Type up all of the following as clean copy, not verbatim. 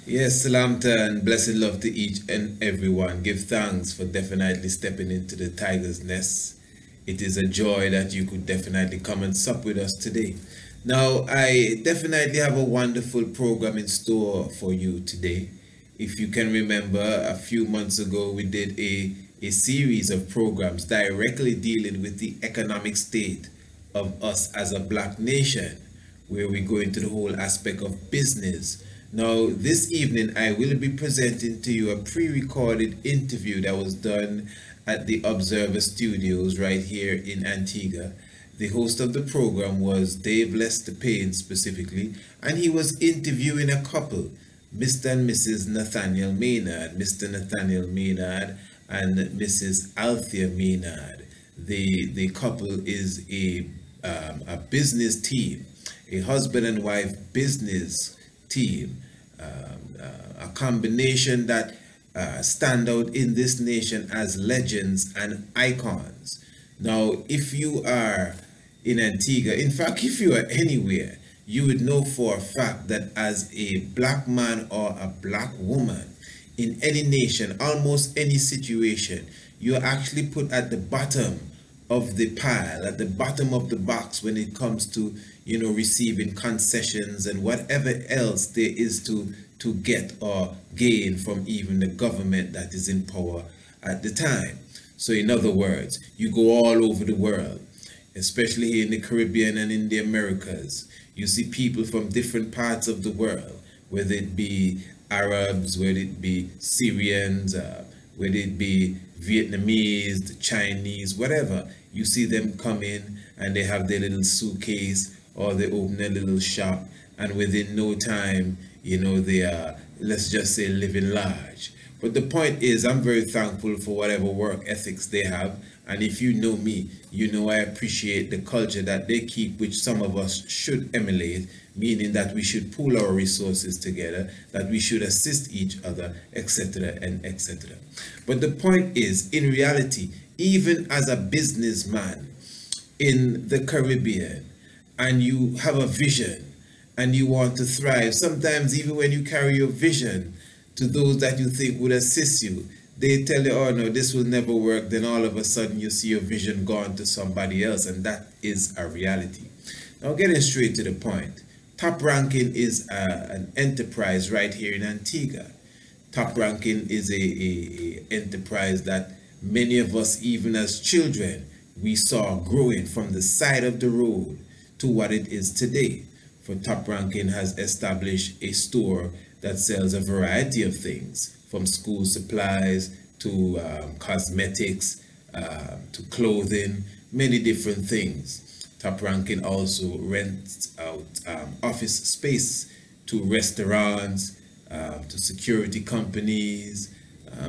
Yes, Salamta and blessed love to each and everyone. Give thanks for definitely stepping into the tiger's nest. It is a joy that you could definitely come and sup with us today. Now, I definitely have a wonderful program in store for you today. If you can remember, a few months ago, we did a series of programs directly dealing with the economic state of us as a black nation, where we go into the whole aspect of business. Now, this evening, I will be presenting to you a pre recorded interview that was done at the Observer Studios right here in Antigua. The host of the program was Dave Lester Payne specifically, and he was interviewing a couple, Mr. and Mrs. Nathaniel Maynard, Mr. Nathaniel Maynard and Mrs. Althea Maynard. The couple is a business team, a husband and wife business team, a combination that stand out in this nation as legends and icons. Now, if you are in Antigua, in fact, if you are anywhere, you would know for a fact that as a black man or a black woman in any nation, almost any situation, you're actually put at the bottom of the pile, at the bottom of the box when it comes to, receiving concessions and whatever else there is to get or gain from even the government that is in power at the time. So in other words, you go all over the world, especially here in the Caribbean and in the Americas. You see people from different parts of the world, whether it be Arabs, whether it be Syrians, whether it be Vietnamese, the Chinese, whatever. You see them come in and they have their little suitcase or they open a little shop, and within no time, they are, let's just say, living large. But the point is, I'm very thankful for whatever work ethics they have. And if you know me, you know I appreciate the culture that they keep, which some of us should emulate, meaning that we should pool our resources together, that we should assist each other, etc. and etc. But the point is, in reality, even as a businessman in the Caribbean, and you have a vision and you want to thrive, sometimes even when you carry your vision to those that you think would assist you, they tell you, oh no, this will never work. Then all of a sudden you see your vision gone to somebody else, and that is a reality. Now, getting straight to the point, Top Ranking is an enterprise right here in Antigua. Top Ranking is a enterprise that many of us, even as children, we saw growing from the side of the road to what it is today. For Top Ranking has established a store that sells a variety of things, from school supplies to cosmetics, to clothing, many different things. Top Ranking also rents out office space to restaurants, to security companies,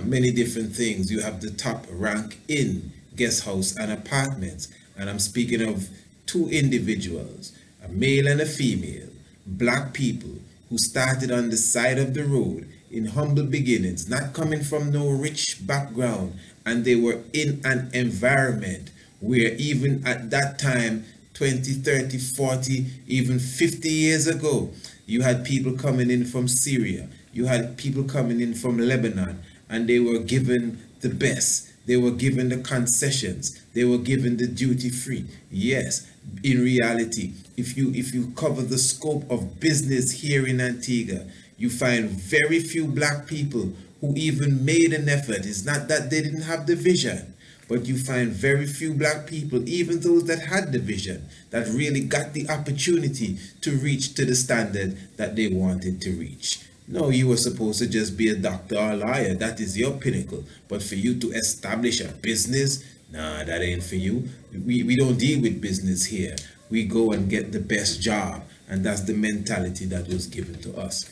many different things. You have the Top Rank Inn, guest house and apartments. And I'm speaking of two individuals, a male and a female, black people who started on the side of the road in humble beginnings, not coming from no rich background, and they were in an environment where even at that time, 20, 30, 40, even 50 years ago, you had people coming in from Syria, you had people coming in from Lebanon, and they were given the best. They were given the concessions. They were given the duty free. Yes, in reality, if you cover the scope of business here in Antigua, you find very few black people who even made an effort. It's not that they didn't have the vision, but you find very few black people, even those that had the vision, that really got the opportunity to reach to the standard that they wanted to reach. No, you were supposed to just be a doctor or a lawyer. That is your pinnacle. But for you to establish a business, nah, that ain't for you. We don't deal with business here. We go and get the best job. And that's the mentality that was given to us.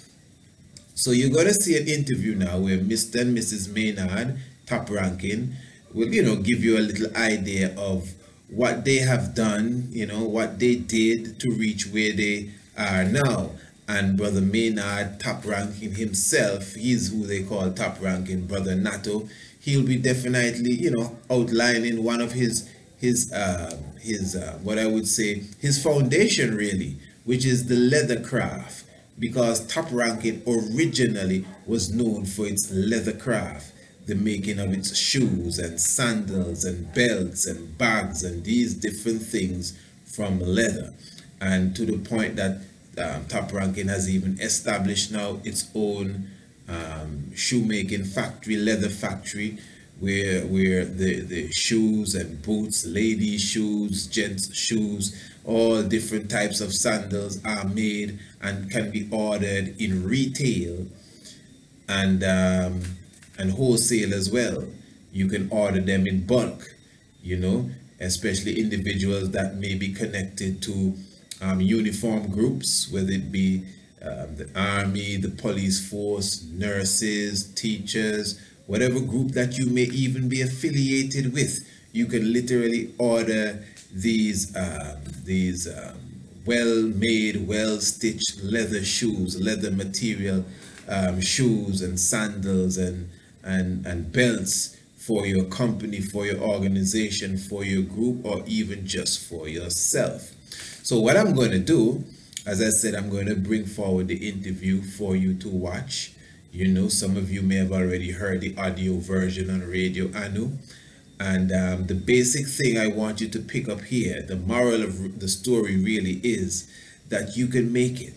So you're going to see an interview now where Mr. and Mrs. Maynard, Top Ranking, will, give you a little idea of what they have done, what they did to reach where they are now. And Brother Maynard, Top Ranking himself, he's who they call Top Ranking, Brother Nato. He'll be definitely, outlining one of his what I would say, his foundation really, which is the leather craft, because Top Ranking originally was known for its leather craft, the making of its shoes and sandals and belts and bags and these different things from leather. And to the point that Top Ranking has even established now its own shoemaking factory, leather factory, where the shoes and boots, ladies' shoes, gents' shoes, all different types of sandals are made and can be ordered in retail and wholesale as well. You can order them in bulk, you know, especially individuals that may be connected to uniform groups, whether it be the army, the police force, nurses, teachers, whatever group that you may even be affiliated with. You can literally order these well-made, well-stitched leather shoes, leather material shoes and sandals and belts for your company, for your organization, for your group, or even just for yourself. So what I'm going to do, as I said, I'm going to bring forward the interview for you to watch. You know, some of you may have already heard the audio version on Radio Anu. And the basic thing I want you to pick up here, the moral of the story really is that you can make it.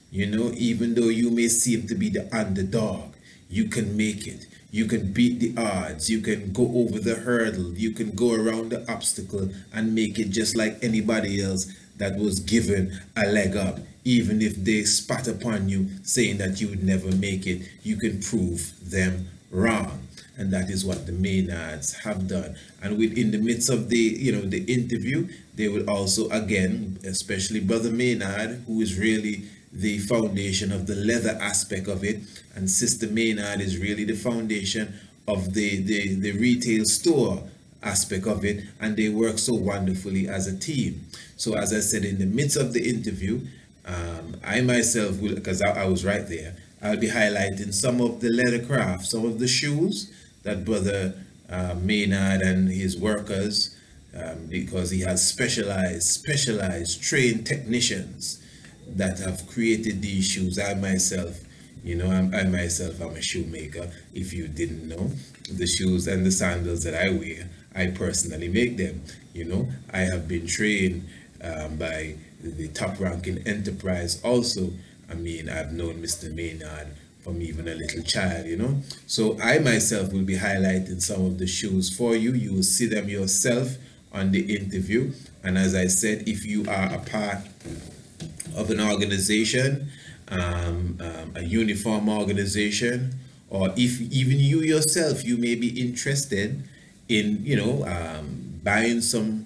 You know, even though you may seem to be the underdog, you can make it. You can beat the odds. You can go over the hurdle. You can go around the obstacle and make it just like anybody else that was given a leg up. Even if they spat upon you saying that you would never make it, you can prove them wrong. And that is what the Maynards have done. And within the midst of the, you know, the interview, they will also, again, especially Brother Maynard, who is really the foundation of the leather aspect of it, and Sister Maynard is really the foundation of the retail store aspect of it, and they work so wonderfully as a team. So as I said, in the midst of the interview, I myself will, because I was right there, I'll be highlighting some of the leather craft, some of the shoes that Brother Maynard and his workers, because he has specialized trained technicians that have created these shoes. I myself, you know, I myself am a shoemaker. If you didn't know, the shoes and the sandals that I wear, I personally make them. You know, I have been trained by the Top Ranking Enterprise also. I mean, I've known Mr. Maynard from even a little child, you know. So I myself will be highlighting some of the shoes for you. You will see them yourself on the interview. And as I said, if you are a part of an organization, a uniform organization, or if even you yourself, you may be interested in, you know, buying some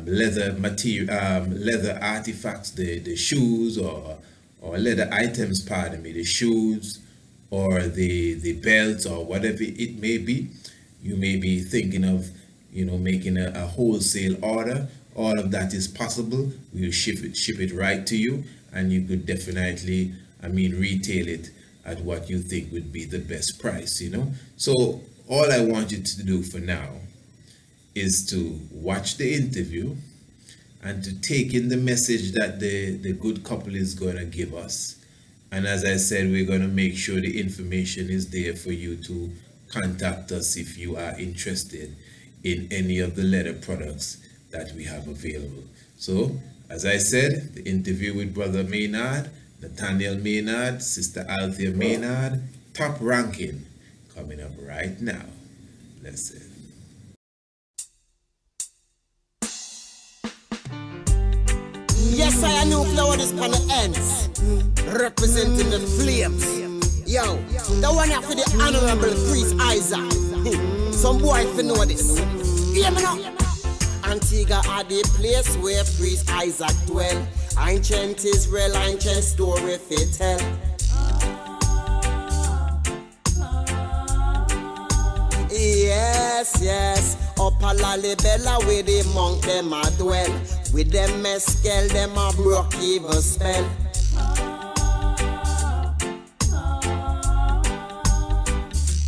leather material, leather artifacts, the shoes or leather items, pardon me, the shoes or the belts or whatever it may be, you may be thinking of, you know, making a wholesale order. All of that is possible. We'll ship it right to you, and you could definitely, I mean, retail it at what you think would be the best price, you know. So all I want you to do for now is to watch the interview and to take in the message that the good couple is going to give us. And as I said, we're going to make sure the information is there for you to contact us if you are interested in any of the leather products that we have available. So, as I said, the interview with Brother Maynard, Nathaniel Maynard, Sister Althea Maynard, Top Ranking, coming up right now. Listen. Yes, I know flower this on the ends, representing the flames. Yo, the one after the Honorable Priest Isaac. Some boy if you know this. Hear me now. Antigua are the place where Priest Isaac dwell. Ancient Israel, ancient story fit tell. Yes, yes, up a Lalibela where the monk them a dwell. With them mescal, them a broke evil spell.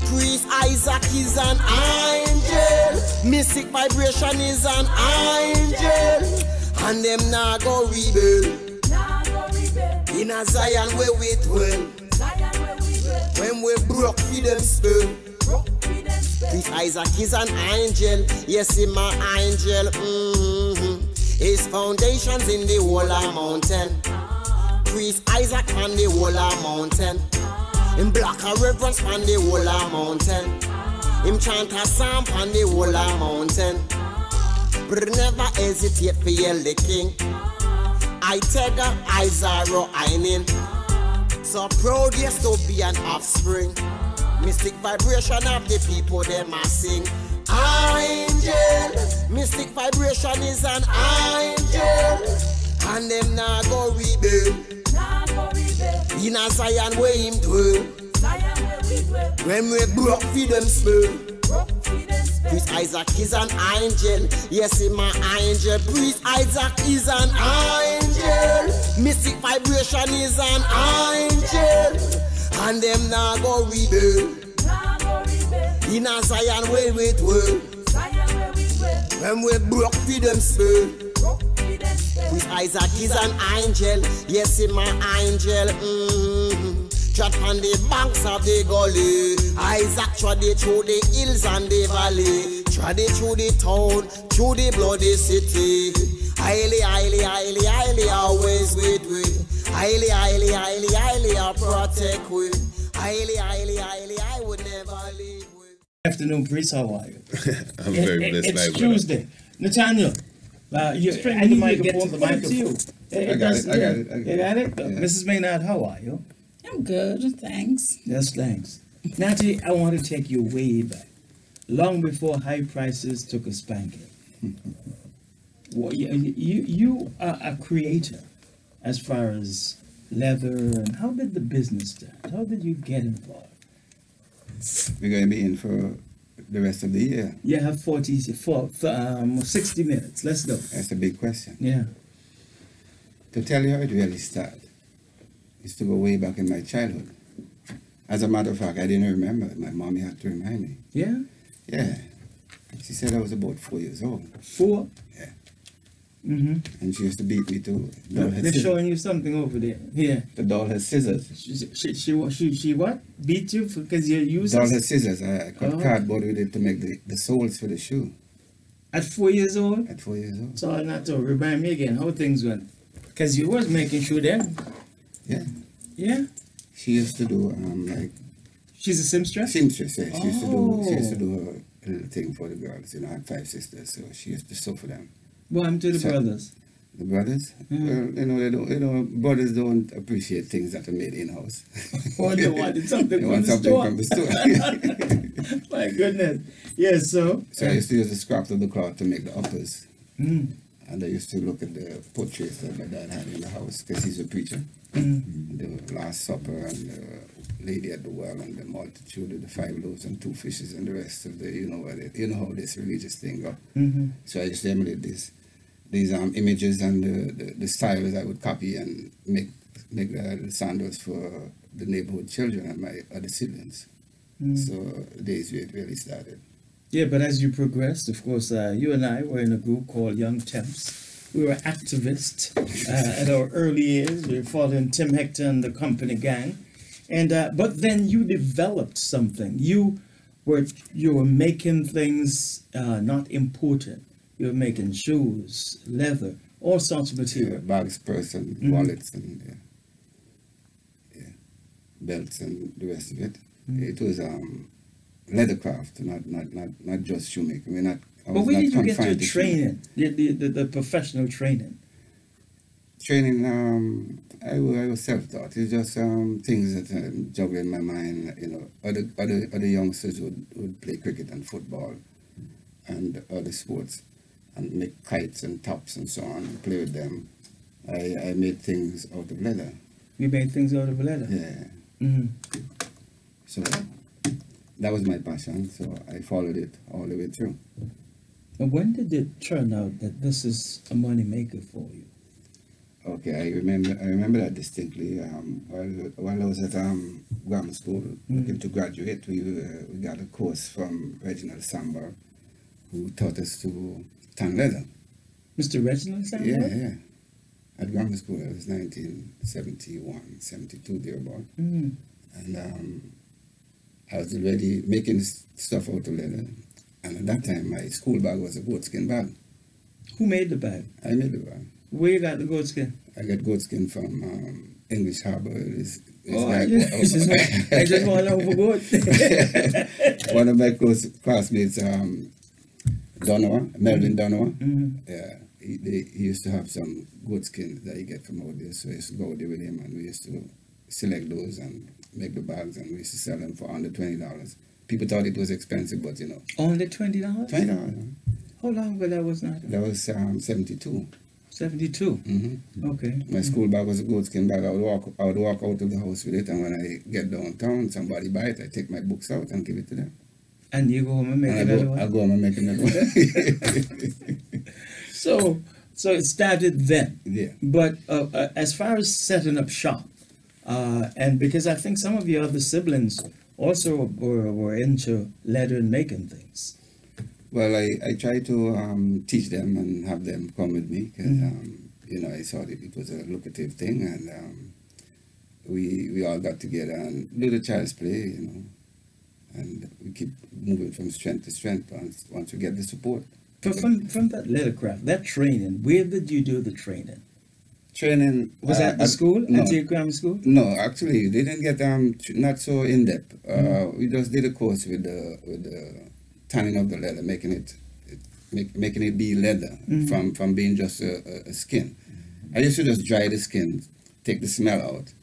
Priest Isaac is an angel. Mystic vibration is an angel. And them nah go rebel. In a Zion where we dwell. When we broke for them spell. This Isaac is an angel. Yes, he's my angel. His foundations in the wall of mountain. Priest Isaac on the wall of mountain. Him block a reverence on the wall of mountain. Him chant a psalm on the wall of mountain. But never hesitate for yell the king. I take a Isaro Einin. So proud yes to be an offspring. Mystic vibration of the people them a sing. Angel, mystic vibration is an angel. And them nah go rebel. In a Zion where him dwell. When we broke for them spell. Priest Isaac is an angel. Yes, he's my angel. Priest Isaac is an angel. Mystic vibration is an angel. And them now go rebel. In a Zion where we dwell. When we broke for them spell. Priest Isaac is an angel. Yes, he's my angel. Trot on the banks of the gully. Isaac trod it through the hills and the valley. Trod it through the town, through the bloody city. Highly, highly, highly, highly, always with we. Highly, highly, highly, highly, I protect we. Highly, highly, highly, I would never leave we. Afternoon, priest, how are you? I'm very blessed. It's Tuesday. Nathaniel, I need to get to the microphone. I got it. You got it? Yeah. Mrs. Maynard, how are you? I'm good, thanks. Yes, thanks. Natty, I want to take you way back, long before high prices took a spanking. Well, you are a creator as far as leather, and how did the business start? How did you get involved? We're going to be in for the rest of the year. You have 60 minutes. Let's go. That's a big question. Yeah. To tell you how it really started is to go way back in my childhood. As a matter of fact, I didn't remember. My mommy had to remind me. Yeah? Yeah. She said I was about 4 years old. 4? Yeah. Mm-hmm. And she used to beat me too. They're showing you something over there. Here. The doll has scissors. She what? Beat you because you used Doll has scissors. I cut cardboard with it to make the soles for the shoe. At 4 years old? At 4 years old. So not to remind me again how things went. Because you was making sure then. Yeah. Yeah? She used to do like... She's a seamstress? Seamstress, yeah. She used to do a little thing for the girls. You know, I had 5 sisters, so she used to sew for them. What happened to the brothers? The brothers? Well, brothers don't appreciate things that are made in-house. Oh, they wanted something from the store. My goodness. Yes, so? So I used to use the scraps of the cloth to make the uppers. And I used to look at the portraits that my dad had in the house, because he's a preacher. The Last Supper and the Lady at the Well and the multitude of the 5 loaves and 2 fishes and the rest of the, you know how this religious thing go. So I used to emulate these images and the styles I would copy and make the sandals for the neighborhood children and my other siblings. So the days where it really started. Yeah, but as you progressed, of course, you and I were in a group called Young Temps. We were activists at our early years. We were following Tim Hector and the company gang. And but then you developed something. You were making things not imported. You were making shoes, leather, all sorts of material. Yeah, bags, purse, and wallets, and belts, and the rest of it. It was leathercraft, not just shoemaking. But where did you get your training, the professional training? Training, I was self-taught. It's just things that juggle in my mind. You know, other youngsters would play cricket and football and other sports and make kites and tops and so on and play with them. I made things out of leather. You made things out of leather? Yeah. So that was my passion, so I followed it all the way through. And when did it turn out that this is a money maker for you? Okay, I remember that distinctly. While I was at grammar school, looking to graduate, we got a course from Reginald Sambar, who taught us to tan leather. Mr. Reginald Sambar? Yeah. at grammar school. It was 1971, 72 thereabout. Mm. And I was already making stuff out of leather. And at that time, my school bag was a goatskin bag. Who made the bag? I made the bag. Where you got the goatskin? I got goatskin from English Harbor. I just want to over goat. One of my close classmates, Melvin Donowa, yeah, he used to have some goatskin that he get from out there. So I used to go there with him, and we used to select those and make the bags, and we used to sell them for under $20. People thought it was expensive, but you know. Only $20? $20. How long ago that was now? That was 72. 72. Mm-hmm. Okay. My school bag was a goatskin bag. I would walk out of the house with it, and when I get downtown, somebody buy it. I take my books out and give it to them. And you go home and make another one? I'll go home and make another one. So it started then. Yeah. But as far as setting up shop, and because I think some of your other siblings also were into leather and making things. Well, I try to teach them and have them come with me because, you know, I saw that it was a lucrative thing, and we all got together and do the child's play, you know, and we keep moving from strength to strength once we get the support. But from that leathercraft, that training, where did you do the training? Training was that the school, no. Antigua Grammar School? No, actually, they didn't get not so in depth. We just did a course with the tanning of the leather, making it be leather from being just a skin. I used to just dry the skin, take the smell out,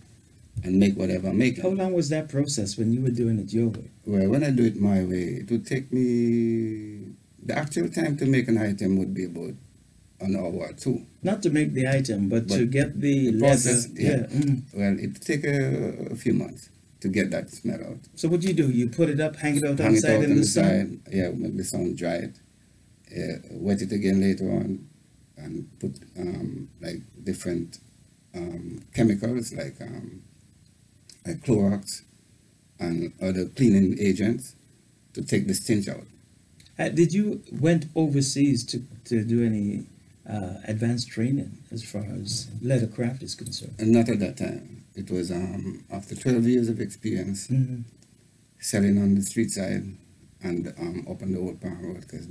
and make whatever I'm making. How long was that process when you were doing it your way? Well, when I do it my way, it would take me, the actual time to make an item would be about an hour or two. Not to make the item, but to get the leather. Process, yeah. Well, it take a few months to get that smell out. So what do? You put it up, hang it out Hang outside it out in the sun? Yeah, make the sun dry it. Wet it again later on, and put like different chemicals like Clorox and other cleaning agents to take the stench out. Did you went overseas to do any advanced training as far as leathercraft is concerned? And not at that time. It was after 12 years of experience selling on the street side and up on the Old Palm Road, because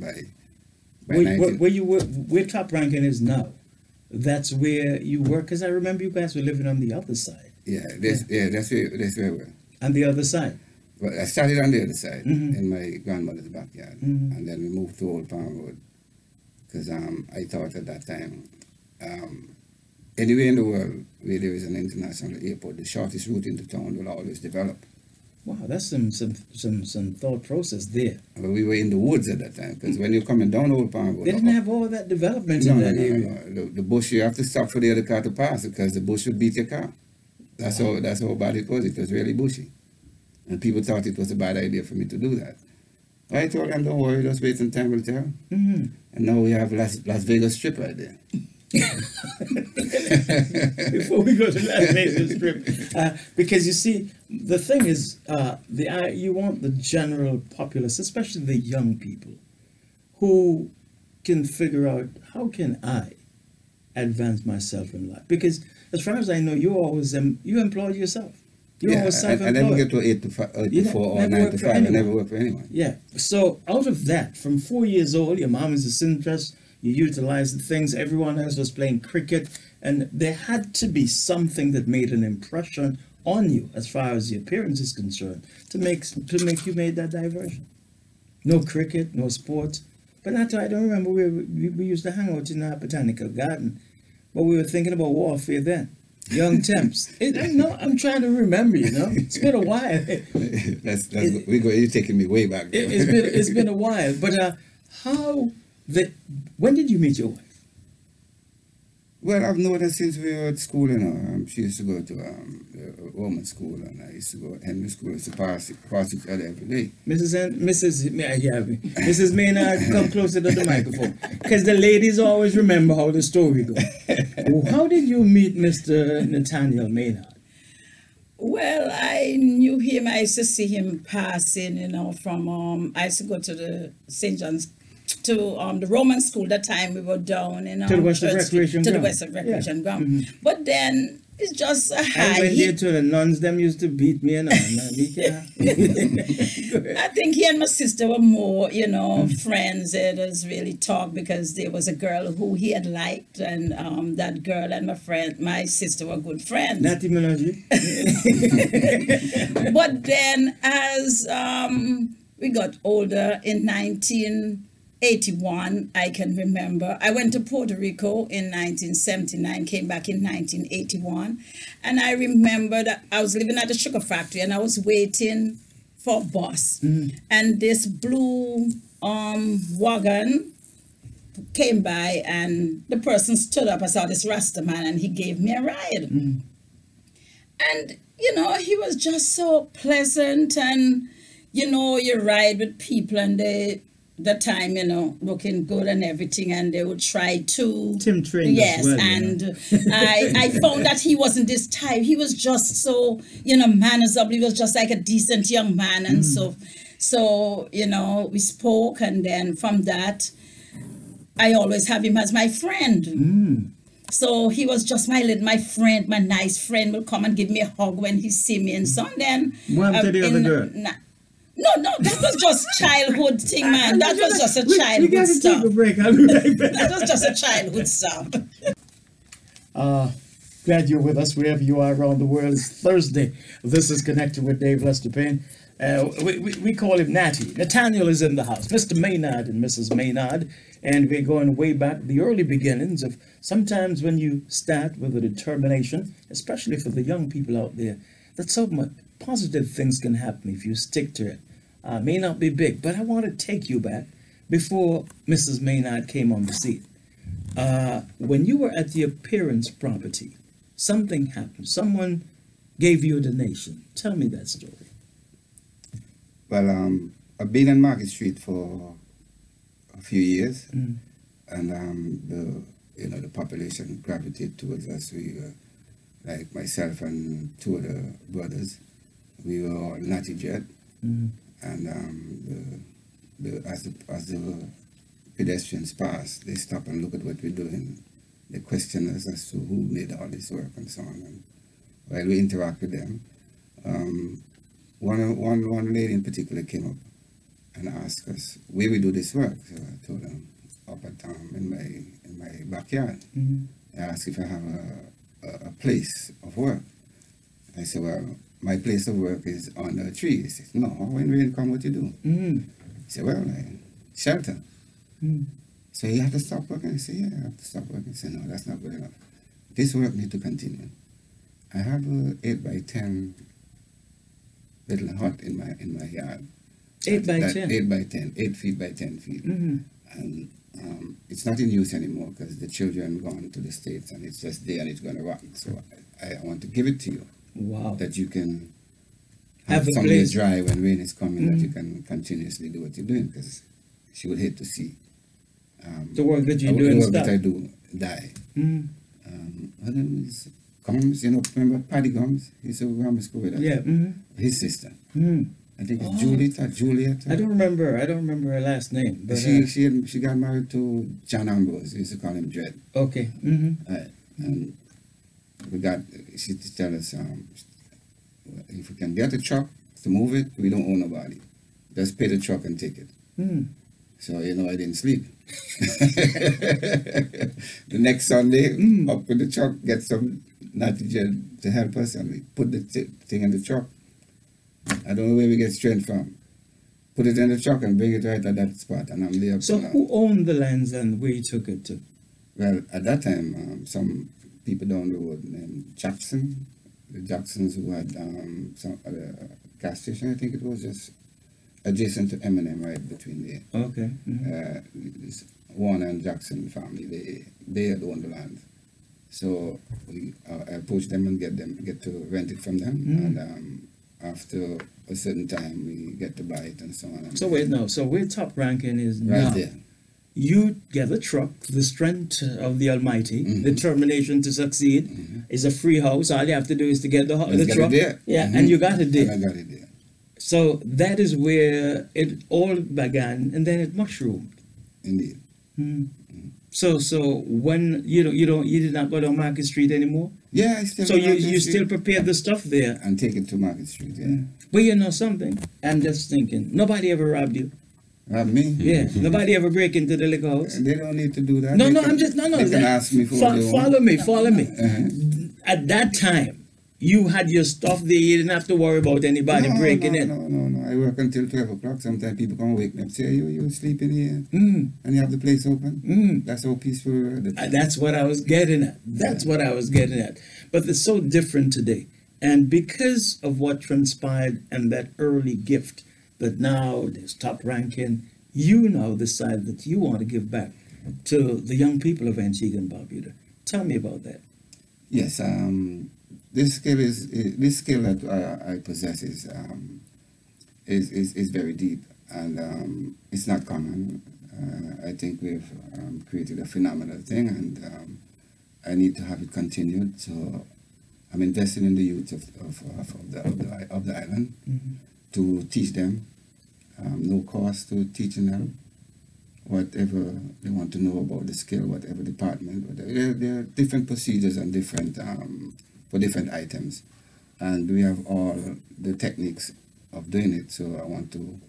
where Top Ranking is now, that's where you were, because I remember you guys were living on the other side. That's where we were. On the other side? Well, I started on the other side in my grandmother's backyard, and then we moved to Old Palm Road because I thought at that time, anywhere in the world where there is an international airport, the shortest route into town will always develop. Wow, that's some thought process there. But we were in the woods at that time, because when you're coming down Old Palm Road, they didn't have all that development in that area. No. The bush, you have to stop for the other car to pass because the bush would beat your car. That's how bad it was. It was really bushy. And people thought it was a bad idea for me to do that. I told them, don't worry, just wait some time will tell. And now we have Las Vegas Strip right there. Before we go to Las Vegas Strip, because you see, the thing is, you want the general populace, especially the young people, who can figure out, how can I advance myself in life? Because as far as I know, you always you employed yourself. You always self-employed. I never get to 8 to 4 or 9 to 5. I never work for anyone. Yeah. So out of that, from 4 years old, your mom is a seamstress. You utilized the things. Everyone else was playing cricket, and there had to be something that made an impression on you, as far as the appearance is concerned, to make you made that diversion. No cricket, no sports. But I don't remember we used to hang out in our botanical garden, but we were thinking about warfare then. Young Temps. I'm trying to remember, you know. It's been a while. You're taking me way back. It's been a while. But when did you meet your wife? Well, I've known her since we were at school, you know. She used to go to Roman school, and I used to go to Henry school. I used to pass each other every day. Mrs. Maynard, come closer to the microphone, because the ladies always remember how the story goes. How did you meet Mr. Nathaniel Maynard? Well, I knew him. I used to see him passing, you know, from, I used to go to the St. John's the Roman school. That time we were down in To the Western Recreation to the Ground. Western Recreation Yeah. Ground. But then it's just a I high. went there to the nuns, them used to beat me and all. I think he and my sister were more, friends. It was really talk because there was a girl who he had liked, and that girl and my sister were good friends. Natty Minoji. But then as we got older in 1981, I can remember, I went to Puerto Rico in 1979, came back in 1981. And I remember that I was living at the sugar factory and I was waiting for a bus. And this blue wagon came by and the person stood up. I saw this Rasta man and he gave me a ride. And, he was just so pleasant and, you ride with people and the time, looking good and everything, and they would try to... Tim trained yes, as well. and I found that he wasn't this type. He was just so, manners up. He was just like a decent young man, and so, we spoke, and then from that, I always have him as my friend. So he was just my friend, my nice friend, will come and give me a hug when he see me, and so on. Then... What happened to the other girl? No, that was just childhood thing, man. That was just a childhood We got to stuff. take a break. I'll be right back. That was just a childhood stuff. Glad you're with us wherever you are around the world. It's Thursday. This is Connected with Dave Lester Payne. We call him Natty. Nathaniel is in the house. Mr. Maynard and Mrs. Maynard. And we're going way back, the early beginnings of sometimes when you start with a determination, especially for the young people out there, that so much positive things can happen if you stick to it. May not be big, but I want to take you back before Mrs. Maynard came on the scene. When you were at the appearance property, something happened. Someone gave you a donation. Tell me that story. Well, I've been on Market Street for a few years, and the population gravitated towards us. We were, like myself and two other brothers, we were all Natty Jet, and as the pedestrians pass, they stop and look at what we're doing. They question us as to who made all this work and so on. And while we interact with them, one lady in particular came up and asked us where we do this work. So I told them up at in my backyard. They asked if I have a place of work. I said, well, my place of work is under a tree. He said, no, when rain come, what you do? He said, well, shelter. So you have to stop working? I said, yeah, I have to stop working. He said, no, that's not good enough. This work needs to continue. I have a 8 by 10 little hut in my yard. 8 by 10? 8 by 10, 8 feet by 10 feet. And it's not in use anymore because the children gone to the States and it's just there and it's going to rot. So I want to give it to you. Wow. That you can Have have a somewhere place. dry when rain is coming, that you can continuously do what you're doing, because she would hate to see The work that you're the doing work that stuff. I do die. Her name is Gums, remember Paddy Gums? He's a grammar school with us. Yeah. His sister. I think it's Oh. Judith or Juliet. I don't remember her last name. But she got married to John Ambrose. We used to call him Dread. okay. And she tell us, if we can get a truck to move it, we don't owe nobody. Just pay the truck and take it. So, I didn't sleep. The next Sunday, up with the truck, get some Natty Jet to help us, and we put the thing in the truck. I don't know where we get strength from. Put it in the truck and bring it right at that spot, and I'm there. So who owned the lands and where you took it to? Well, at that time, some people down the road named Jackson, the Jacksons who had some gas station, I think it was, just adjacent to Eminem, right between there. Okay. This Warner and Jackson family, they had owned the land. So I approached them and get to rent it from them, and after a certain time we get to buy it and so on. So wait, no. So where top ranking is Right now. there. You get a truck, the strength of the Almighty, determination to succeed. It's a free house. All you have to do is to get the Just get truck. it there. Yeah, and you got it there. And I got it there. So that is where it all began, and then it mushroomed. Indeed. So when you did not go down Market Street anymore. Yeah, I still. So you still prepared the stuff there and take it to Market Street. Yeah. Well, you know something. I'm just thinking. Nobody ever robbed you. Rob me? Yeah. Nobody ever break into the liquor house. They don't need to do that. No, They no. can- I'm just no. They can ask me for what they want. Follow me. Uh-huh. At that time, you had your stuff there. You didn't have to worry about anybody breaking in. No. I work until 12 o'clock. Sometimes people come wake me up, say, you sleeping here? And you have the place open? That's how peaceful we were. That's what I was getting at. That's what I was getting at. But it's so different today. And because of what transpired and that early gift that now there's top ranking, you now decide that you want to give back to the young people of Antigua and Barbuda. Tell me about that. Yes, this skill that I possess is very deep, and it's not common. I think we've created a phenomenal thing, and I need to have it continued. So I'm investing in the youth of the island to teach them. No cost to teaching them whatever they want to know about the skill, whatever department. There are different procedures and different for different items, and we have all the techniques of doing it. So I want to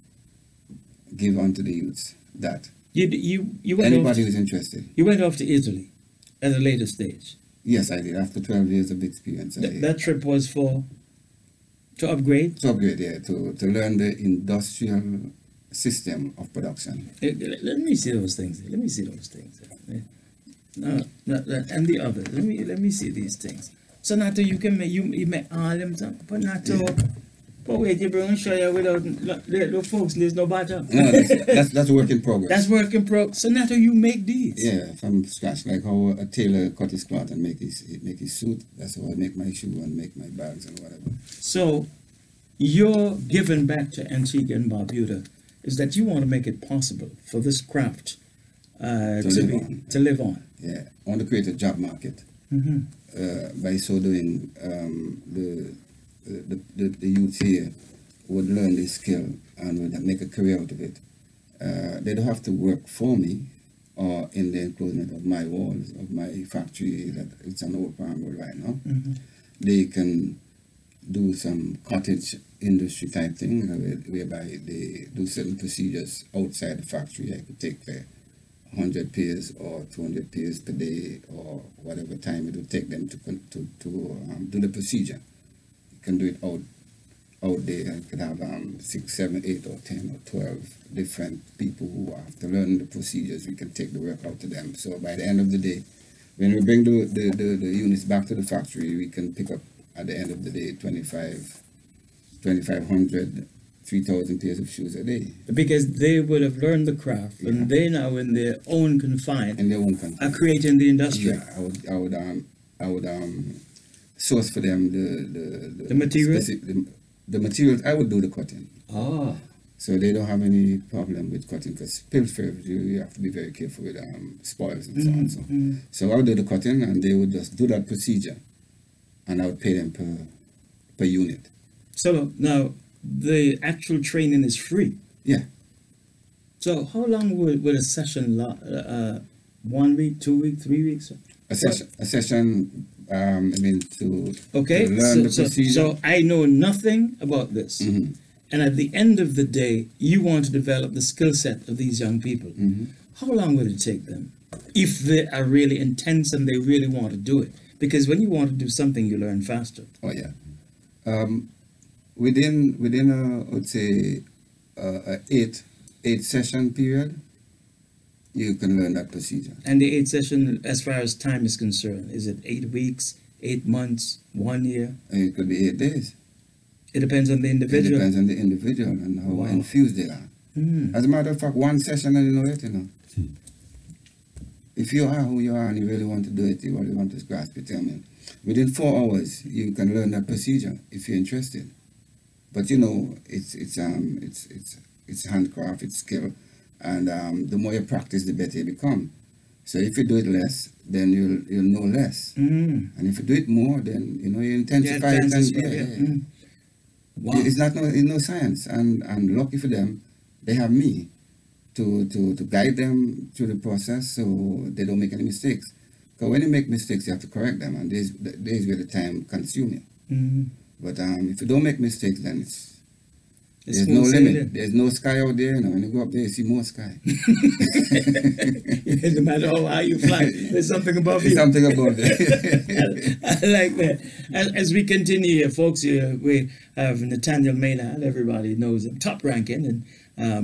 give on to the youths that You went anybody who's interested. You went off to Italy at a later stage. Yes, I did. After 12 years of experience, That trip was to upgrade? To upgrade, yeah, to learn the industrial system of production. Let me see those things. No, and the others. Let me see these things. So not to you can make you make all them stuff, but not to. But wait, you bring and show you without the folks. There's no butter. No, that's work in progress. That's work in progress. So not to you make these. Yeah, from scratch, like how a tailor cut his cloth and make his suit. That's how I make my shoe and make my bags and whatever. So your giving back to Antigua and Barbuda is that you want to make it possible for this craft to live on. Yeah, I want to create a job market. By so doing, the youth here would learn this skill and would make a career out of it. They don't have to work for me or in the enclosement of my walls, of my factory, that it's an old palm wood right now. They can do some cottage industry type thing, whereby they do certain procedures outside the factory. I could take 100 pairs or 200 pairs per day, or whatever time it would take them to do the procedure. You can do it out there. I could have 6, 7, 8, or 10 or 12 different people who, after learning the procedures, we can take the work out to them. So by the end of the day, when we bring the units back to the factory, we can pick up at the end of the day 2,500, 3,000 pairs of shoes a day. Because they would have learned the craft, and they now in their own confine are creating the industry. Yeah, I would source for them the material. The materials. I would do the cutting. Oh. So they don't have any problem with cutting, because pilfer, you have to be very careful with spoils and so on. So I would do the cutting, and they would just do that procedure, and I would pay them per unit. So now the actual training is free. Yeah. So how long would a session last? 1 week, 2 weeks, 3 weeks? A session. I mean to So learn the procedure. So I know nothing about this. And at the end of the day, you want to develop the skill set of these young people. How long would it take them? If they are really intense and they really want to do it. Because when you want to do something, you learn faster. Oh, yeah. Within I would say, a 8 session period, you can learn that procedure. And the 8 session, as far as time is concerned, is it 8 weeks, 8 months, 1 year? It could be 8 days. It depends on the individual. It depends on the individual and how infused they are. As a matter of fact, 1 session and you know it, If you are who you are and you really want to do it, you really want to grasp it, within 4 hours you can learn that procedure if you're interested. But it's handcraft, it's skill, and the more you practice, the better you become. So if you do it less, then you'll know less, and if you do it more, then you intensify it. Wow. It's no science, and lucky for them, they have me to guide them through the process so they don't make any mistakes. Because when you make mistakes, you have to correct them, and there's where the time consumes you. Mm-hmm. But if you don't make mistakes, then there's smooth no limit. sailing. There's no sky out there. You know, when you go up there, you see more sky. No matter how high you fly, there's something above you. There's something above it. I like that. As we continue here, folks, we have Nathaniel Maynard. Everybody knows him, top ranking, and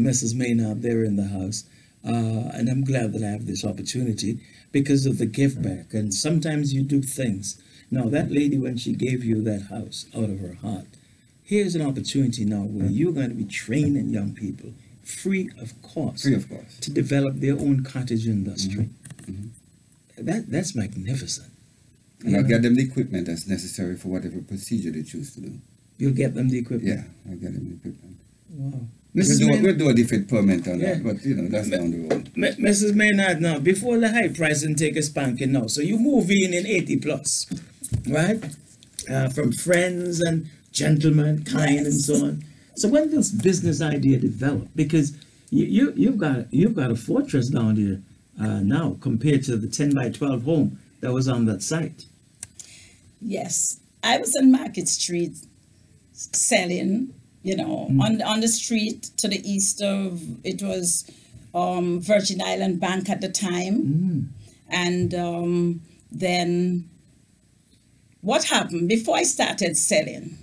Mrs. Maynard there in the house. And I'm glad that I have this opportunity because of the give back. And sometimes you do things. Now, that lady, when she gave you that house out of her heart, here's an opportunity now where you're going to be training young people free of cost. Free of cost. To develop their own cottage industry. Mm-hmm. That's magnificent. And I'll get them the equipment that's necessary for whatever procedure they choose to do. You'll get them the equipment? Yeah, I'll get them the equipment. Wow. We'll do a different permit on Yeah. that, but that's down the road. Mrs. Maynard, now, before the high price and take a spanking now, so you move in 80 plus, right? From friends and gentlemen, kind and so on. So when this business idea developed, because you've got a fortress down here now compared to the 10 by 12 home that was on that site. Yes, I was on Market Street selling, on the street to the east of, it was Virgin Island Bank at the time. And then what happened before I started selling,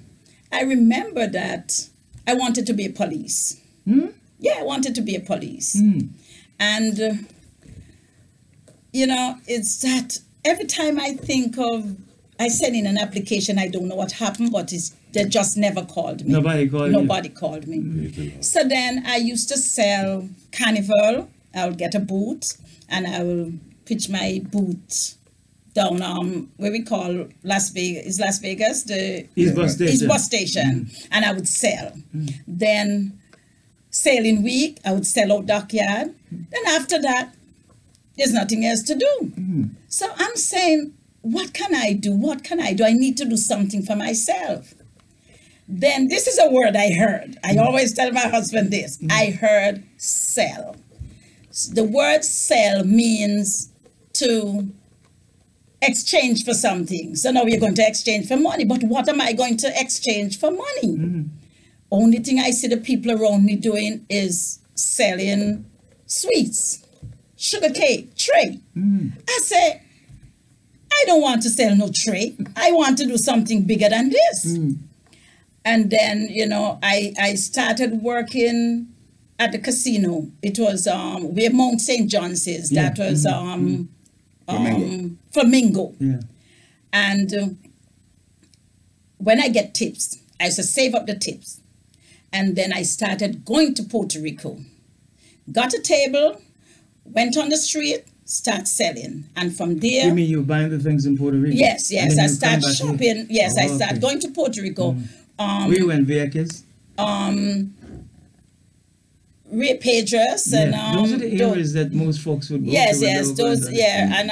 I remember that I wanted to be a police. Yeah, I wanted to be a police. And, it's that every time I think of, I sent in an application, I don't know what happened, but they just never called me. Nobody called me. So then I used to sell Carnival. I would get a boot, and I will pitch my boot down where we call Las Vegas, the East Bus Station. And I would sell. Then sailing week, I would sell out dockyard. Then after that, there's nothing else to do. So I'm saying, what can I do? What can I do? I need to do something for myself. Then this is a word I heard. I always tell my husband this. I heard sell. The word sell means to exchange for something. So now we're going to exchange for money. But what am I going to exchange for money? Only thing I see the people around me doing is selling sweets, sugar cake, tray. I say, I don't want to sell no tray. I want to do something bigger than this. And then, I started working at the casino. It was where Mount St. John's is. That was Flamingo. Yeah. And when I get tips, I used to save up the tips. And then I started going to Puerto Rico. Got a table, went on the street, start selling. And from there... You mean you buying the things in Puerto Rico? Yes. I start shopping. Yes, I start going to Puerto Rico. Where you went, Vieques? Rio Pedras and those are the areas that most folks would go to. Yes, those, and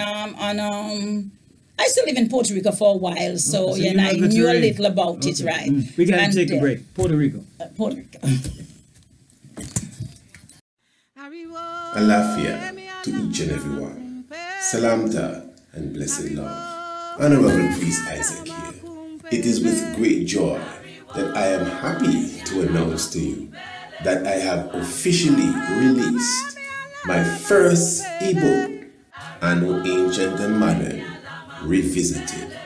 I still live in Puerto Rico for a while, so I knew a little about it, right? We gotta take a break. Puerto Rico. Puerto Rico. Alafia to each and every one. Salamta and blessed love. Honorable Priest Isaac here. It is with great joy that I am happy to announce to you that I have officially released my first ebook, Anno Ancient and Modern Revisited.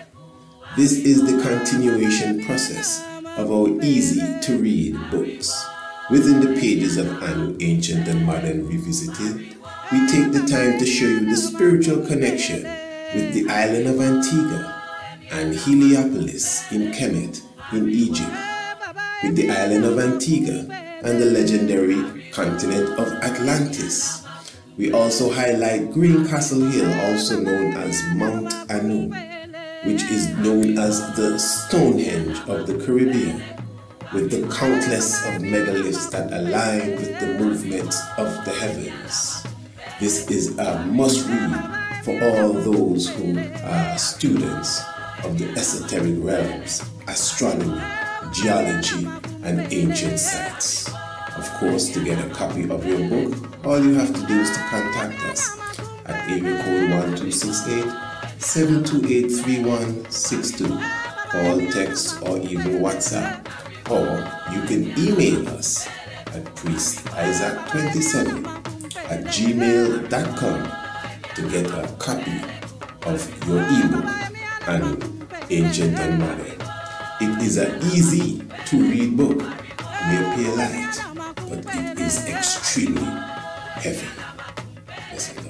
This is the continuation process of our easy-to-read books. Within the pages of Anno Ancient and Modern Revisited, we take the time to show you the spiritual connection with the island of Antigua and Heliopolis in Kemet in Egypt, with the island of Antigua and the legendary continent of Atlantis. We also highlight Green Castle Hill, also known as Mount Anu, which is known as the Stonehenge of the Caribbean, with the countless of megaliths that align with the movements of the heavens. This is a must-read for all those who are students of the esoteric realms, astronomy, geology, and ancient sites. Of course, to get a copy of your book, all you have to do is to contact us at area code 1268-728-3162. Call, text, or even WhatsApp. Or you can email us at priestisaac27@gmail.com to get a copy of your ebook and Ancient and Modern. It is an easy to read book, may appear light, but it is extremely heavy. Yes, it does.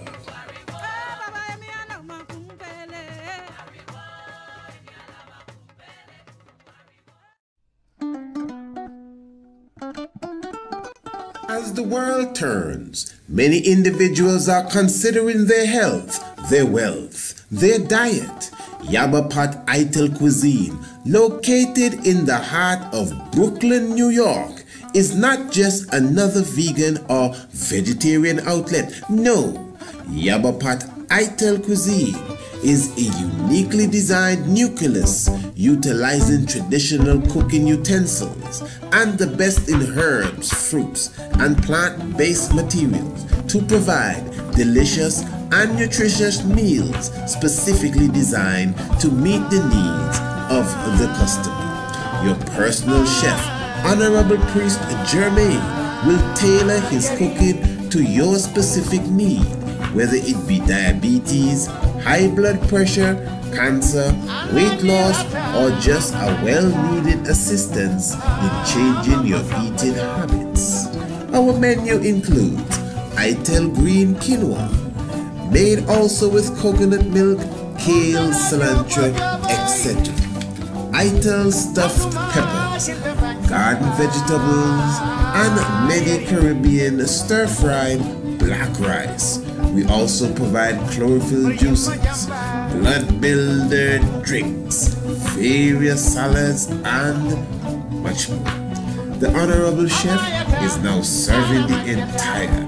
As the world turns, many individuals are considering their health, their wealth, their diet. Yaba Pot Ital Cuisine, located in the heart of Brooklyn, New York, is not just another vegan or vegetarian outlet. No, Yaba Pot Ital Cuisine is a uniquely designed nucleus utilizing traditional cooking utensils and the best in herbs, fruits, and plant-based materials to provide delicious and nutritious meals specifically designed to meet the needs of the customer. Your personal chef, Honorable Priest Germain, will tailor his cooking to your specific need, whether it be diabetes, high blood pressure, cancer, weight loss, or just a well-needed assistance in changing your eating habits. Our menu includes Ital Green Quinoa, made also with coconut milk, kale, cilantro, etc. Ital Stuffed Peppers, garden vegetables, and Mediterranean stir-fried black rice. We also provide chlorophyll juices, blood builder drinks, various salads, and much more. The Honorable Chef is now serving the entire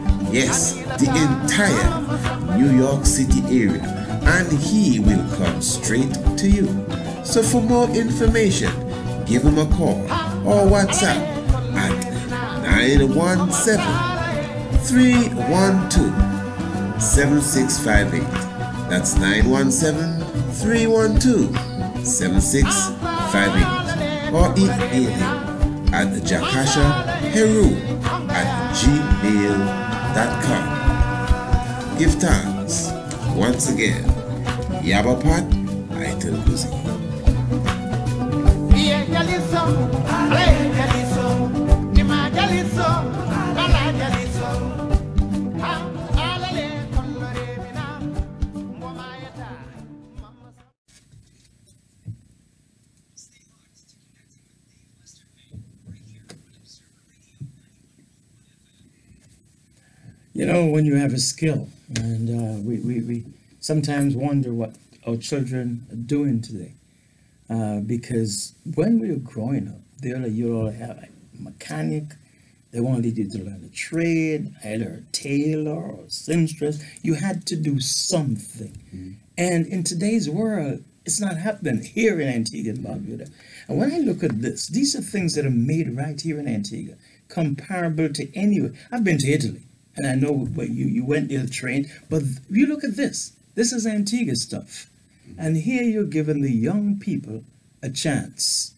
New York City area, and he will come straight to you. So for more information, give him a call or WhatsApp at 917-312-7658. That's 917-312-7658. Or email him at jakashaheru@gmail.com. Give thanks once again. Yaba Pot Ital Cuisine. You know, when you have a skill, and we sometimes wonder what our children are doing today. Because when we were growing up, you all have a mechanic, they wanted you to learn a trade, either a tailor or a seamstress. You had to do something. And in today's world, it's not happening here in Antigua and Barbuda. And when I look at this, these are things that are made right here in Antigua, comparable to anywhere. I've been to Italy, and I know where you went there to train, but you look at this. This is Antigua stuff. And here you're giving the young people a chance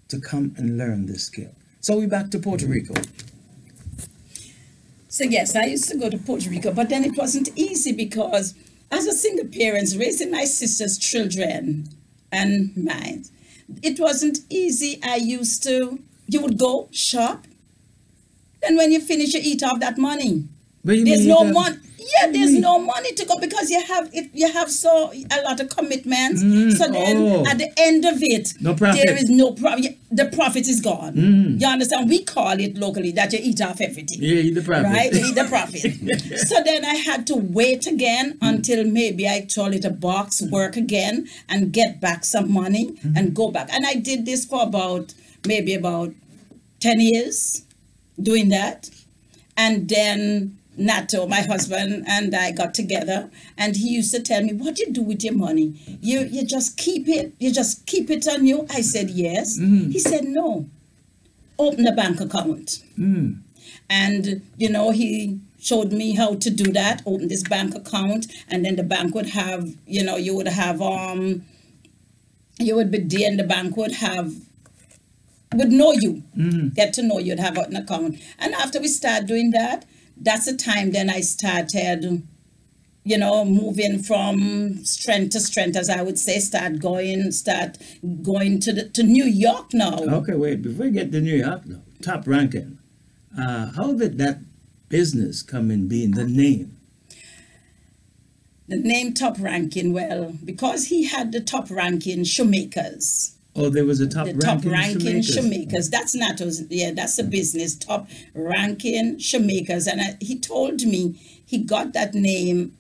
to come and learn this skill. So we're back to Puerto Rico. So yes, I used to go to Puerto Rico, but then it wasn't easy because as a single parent, raising my sister's children and mine, it wasn't easy. You would go shop, and when you finish, you eat off that money. There's no money. Yeah, there's no money to go because you have a lot of commitments. So then at the end of it, no profit. There is no profit. The profit is gone. You understand? We call it locally that you eat off everything. Yeah, eat the profit. Right? You eat the profit. So then I had to wait again until maybe I told it a box, work again, and get back some money and go back. And I did this for maybe about 10 years doing that. And then Nato, my husband, and I got together, and he used to tell me, what do you do with your money? You just keep it? You just keep it on you? I said, yes. He said, no. Open a bank account. And, you know, he showed me how to do that, open this bank account, and then the bank would have, you know, you would have, you would be there and the bank would know you, get to know you, would have an account. And after we start doing that, that's the time then I started, you know, moving from strength to strength, as I would say, start going to New York now. Okay, wait, before we get to New York now, Top Ranking, how did that business come in being, the name? The name Top Ranking, well, because he had the Top Ranking Shoemakers. Oh, there was a Top Ranking Shoemakers. That's Nato's, yeah, that's a business, Top Ranking Shoemakers. And he told me he got that name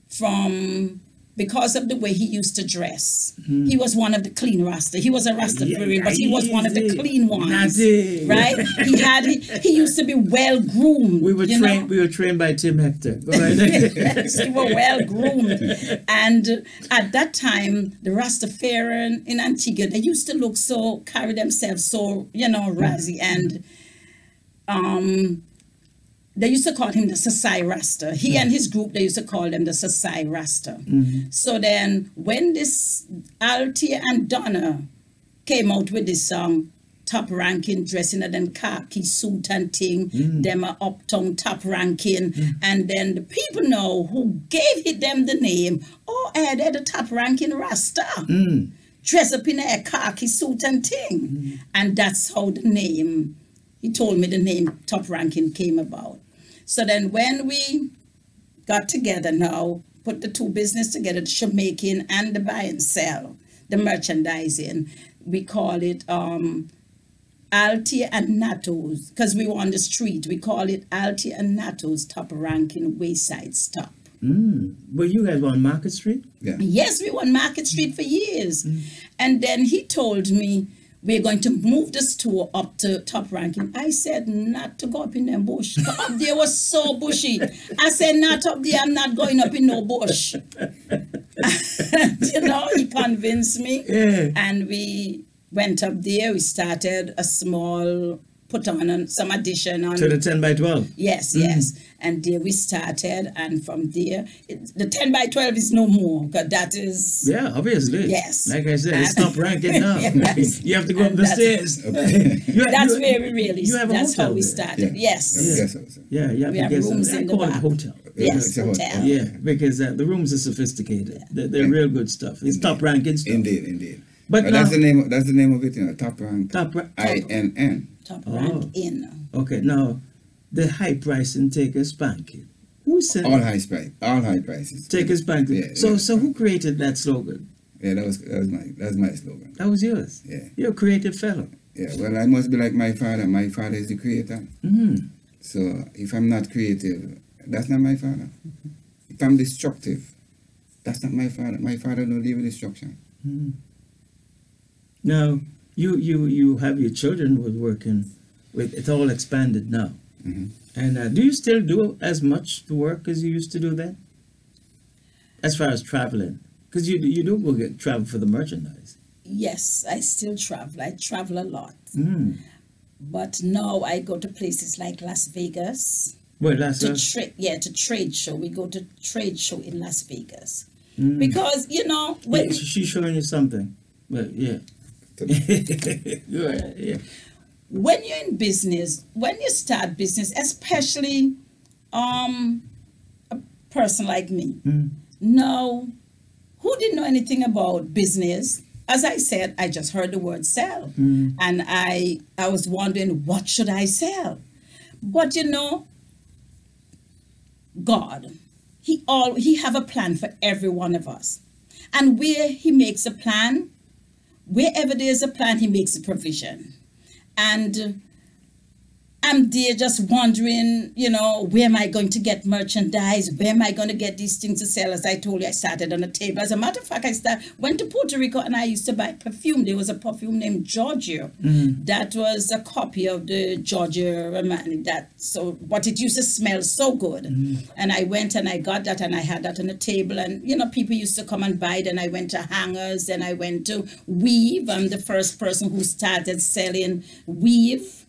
from, because of the way he used to dress. He was one of the clean Rasta. He was a Rastafarian, but he was one of the clean ones. Right? He used to be well groomed. We were trained by Tim Hector. Yes, we were well groomed. And at that time, the Rastafarian in Antigua, they used to look so, carry themselves so, you know, razzy. And they used to call him the Sasai Rasta. He and his group, they used to call them the Sasai Rasta. So then when this Althea and Donna came out with this song, Top Ranking, dressing in them khaki suit and thing, them are uptown Top Ranking, and then the people know who gave them the name, oh, they're the Top Ranking Rasta. Dress up in a khaki suit and thing. And that's how the name, he told me the name Top Ranking came about. So then when we got together now, put the two business together, the shoemaking and the buy and sell, the merchandising, we call it Althea and Nato's, because we were on the street, we call it Althea and Nato's Top Ranking Wayside Stop. Well, you guys were on Market Street? Yeah. Yes, we were on Market Street for years. And then he told me, we're going to move the store up to Top Ranking. I said, not to go up in them bush. Up there was so bushy. I said, not up there, I'm not going up in no bush. You know, he convinced me. Yeah. And we went up there. We started a small, put on some addition on. To the 10 by 12? Yes, yes. And there we started. And from there, the 10 by 12 is no more. Because that is... Yeah, obviously. Yes. Like I said, it's Top Ranking now. Yes. You have to go up the stairs. That's where we really... You have a that's hotel how we there. started. Yes. Yeah, you have We to have get rooms some. in I the call it back. hotel. Yes, It's a hotel. hotel. Yeah, because the rooms are sophisticated. They're real good stuff. It's Top Ranking stuff. Indeed. But now, that's the name of it, you know, Top Rank. INN. Top Rank in. Okay, now the high pricing take a spanking. Who said All high prices. take a spanking? Yeah, So who created that slogan? Yeah, that was my slogan. That was yours. Yeah. You're a creative fellow. Yeah, well, I must be like my father. My father is the creator. So if I'm not creative, that's not my father. If I'm destructive, that's not my father. My father don't live with destruction. Now, you have your children who are working with, it's all expanded now. And do you still do as much work as you used to do then? As far as traveling? Because you do go get travel for the merchandise. Yes, I still travel. I travel a lot. But now I go to places like Las Vegas. Well, that's to trade show. We go to trade show in Las Vegas. Because, you know... when she's showing you something. Well, yeah. Yeah. When you're in business, when you start business, especially a person like me, now, who didn't know anything about business? As I said, I just heard the word sell. And I was wondering, what should I sell? But you know, God, he have a plan for every one of us. And where he makes a plan, wherever there's a plan, he makes a provision. And I'm there just wondering, you know, where am I going to get merchandise? Where am I going to get these things to sell? As I told you, I started on a table. As a matter of fact, went to Puerto Rico and I used to buy perfume. There was a perfume named Georgia. That was a copy of the Georgia Romani. But it used to smell so good. And I went and I got that and I had that on the table. And, you know, people used to come and buy it. And I went to hangers. Then I went to weave. I'm the first person who started selling weave.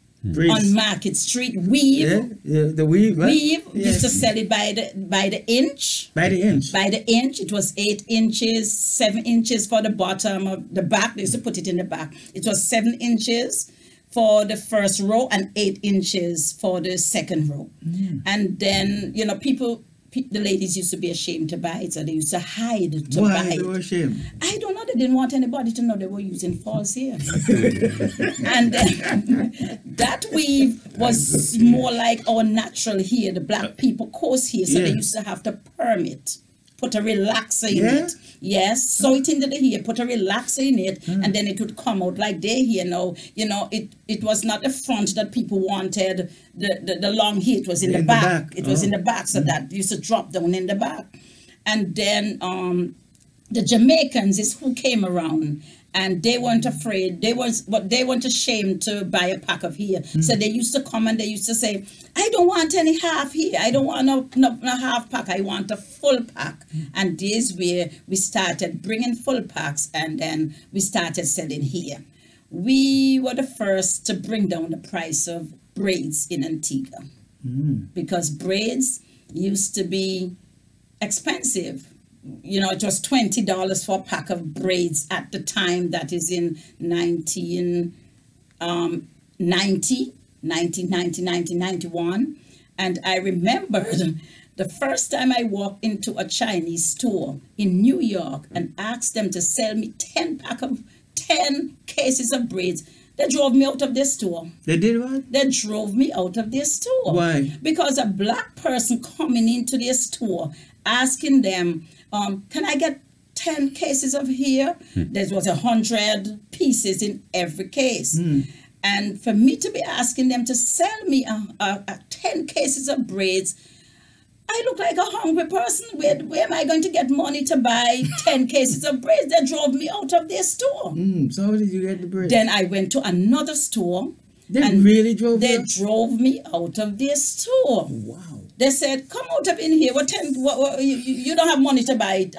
on Market Street. Weave. Yeah, the weave. Right? Weave. Yes. Used to sell it by the inch. By the inch. By the inch. It was 8 inches, 7 inches for the bottom of the back. They used to put it in the back. It was 7 inches for the first row and 8 inches for the second row. And then, you know, the ladies used to be ashamed to buy it, so they used to hide to buy Why it. they were ashamed? I don't know. They didn't want anybody to know they were using false hair. And then that weave was more like our natural hair, the black people coarse hair, so they used to have to permit. Put a relaxer in it. Yes, sew it into the hair, put a relaxer in it, and then it would come out like their hair now. You know, it was not the front that people wanted, the long hair, it was in the back. It was in the back, so that used to drop down in the back. And then the Jamaicans is who came around, and they weren't afraid. They weren't ashamed to buy a pack of hair. So they used to come and they used to say, I don't want any half hair. I don't want no half pack. I want a full pack. And this where we started bringing full packs, and then we started selling hair. We were the first to bring down the price of braids in Antigua, because braids used to be expensive. You know, it was $20 for a pack of braids at the time. That is in 1991. And I remembered the first time I walked into a Chinese store in New York and asked them to sell me 10 cases of braids. They drove me out of their store. They did what? They drove me out of their store. Why? Because a black person coming into their store asking them, can I get 10 cases of hair? There was 100 pieces in every case. And for me to be asking them to sell me 10 cases of braids, I look like a hungry person. Where am I going to get money to buy 10 cases of braids? They drove me out of their store. So how did you get the braids? Then I went to another store. They really drove you? They drove me out of their store. Wow. They said, "Come out of in here. What you don't have money to buy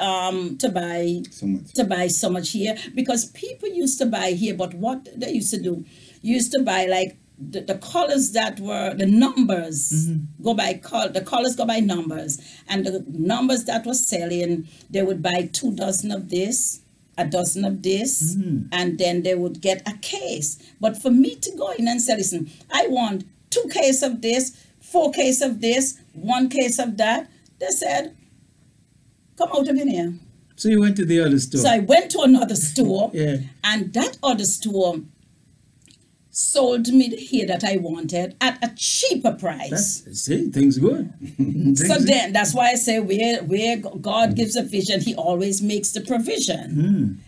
so much here," because people used to buy here. But what they used to do, used to buy like the colors that were the numbers go by the colors go by numbers, and the numbers that was selling, they would buy 2 dozen of this, a dozen of this, and then they would get a case. But for me to go in and say, listen, I want 2 cases of this, 4 cases of this, 1 case of that, they said, come out of in here. So you went to the other store? So I went to another store, Yeah. and that other store sold me the hair that I wanted at a cheaper price. See, things good. So then, that's why I say where God gives a vision, he always makes the provision.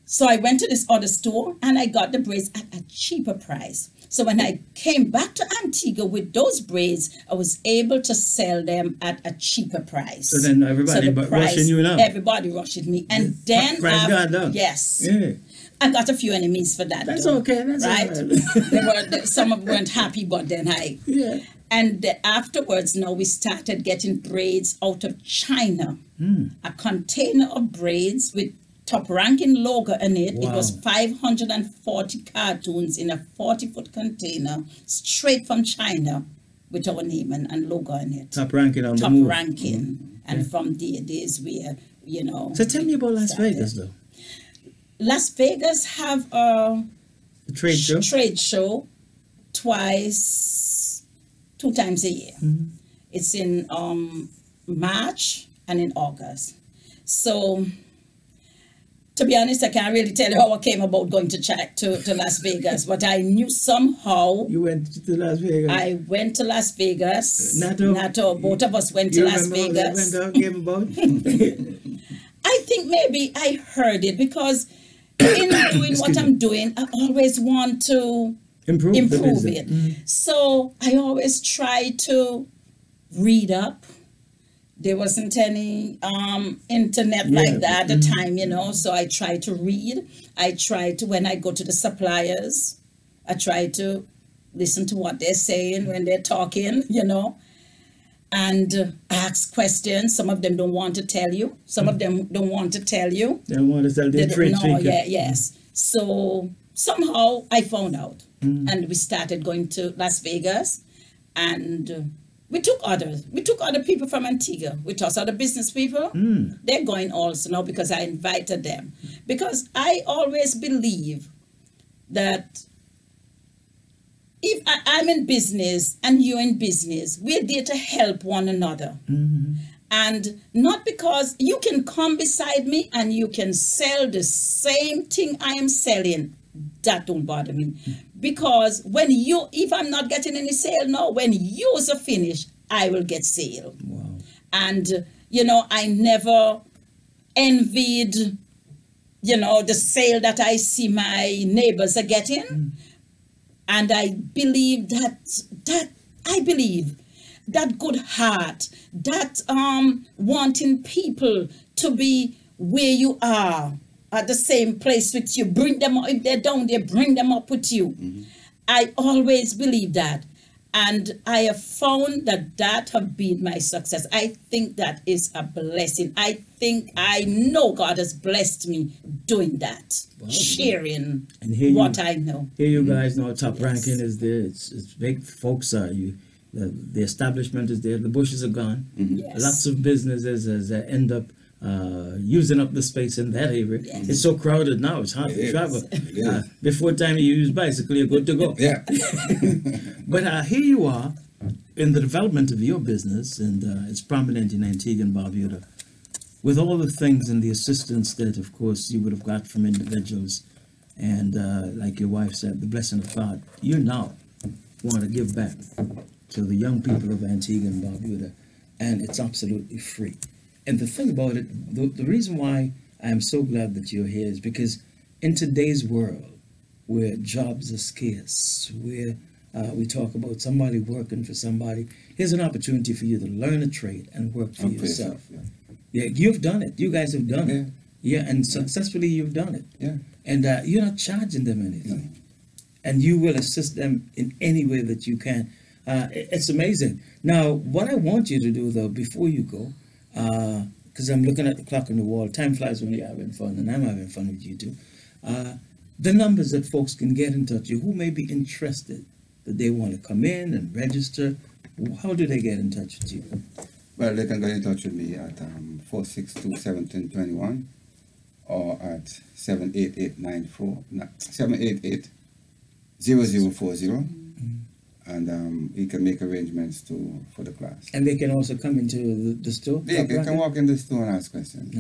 So I went to this other store, and I got the braids at a cheaper price. So when I came back to Antigua with those braids, I was able to sell them at a cheaper price. So then everybody rushing you now? Everybody rushing me. And then price got down. Yes. Yeah. I got a few enemies for that. That's though, okay. That's right. all right. Some of them weren't happy, but then And afterwards, now we started getting braids out of China. A container of braids with top ranking logo in it. Wow. It was 540 cartoons in a 40-foot container, straight from China, with our name and logo in it. Top ranking on the Top move. ranking. And from there, days where, you know. So tell me about Las Vegas, though. Las Vegas have a trade show 2 times a year. It's in March and in August. So, to be honest, I can't really tell you how I came about going to Las Vegas, but I knew somehow. You went to Las Vegas? I went to Las Vegas. Nato. Both of us went to Las Vegas. I think maybe I heard it because in doing what I'm doing, I always want to improve it. So I always try to read up. There wasn't any internet like that at the time, you know, so I try to read. I try to, when I go to the suppliers, I try to listen to what they're saying when they're talking, you know, and ask questions. Some of them don't want to tell you. Some of them don't want to tell you. They don't want to tell their trade secret. Yes. So somehow I found out, and we started going to Las Vegas, and we took other people from Antigua with us, other business people. They're going also now because I invited them. Because I always believe that if I'm in business and you're in business, we're there to help one another. And not because you can come beside me and you can sell the same thing I am selling. That don't bother me. Because if I'm not getting any sale now, when yours are finished, I will get sale. Wow. And, I never envied, the sale that I see my neighbors are getting. And I believe that good heart, that wanting people to be where you are, at the same place with you, bring them up. If they're down there, bring them up with you. I always believe that. And I have found that have been my success. I think that is a blessing. I know God has blessed me doing that, sharing what I know. Here you guys know Top Ranking is there. It's big folks. The establishment is there. The bushes are gone. Yes. Lots of businesses end up using up the space in that area. Yes. It's so crowded now, it's hard to travel. Before time you use bicycle, you're good to go. Yeah. But here you are in the development of your business, and it's prominent in Antigua and Barbuda, with all the things and the assistance that, of course, you would have got from individuals. And like your wife said, the blessing of God, you now want to give back to the young people of Antigua and Barbuda, and it's absolutely free. And the thing about it, the reason why I'm so glad that you're here is because in today's world, where jobs are scarce, where we talk about somebody working for somebody, here's an opportunity for you to learn a trade and work for yourself. Yeah, you've done it. You guys have done it. Yeah, and successfully you've done it. Yeah. And you're not charging them anything. And you will assist them in any way that you can. It's amazing. Now, what I want you to do, though, before you go, because I'm looking at the clock on the wall, time flies when you're having fun, and I'm having fun with you too. The numbers that folks can get in touch with you, who may be interested, that they want to come in and register, how do they get in touch with you? Well, they can get in touch with me at 462-1721 or at 788-0040. And we can make arrangements for the class. And they can also come into the store? They can walk in the store and ask questions.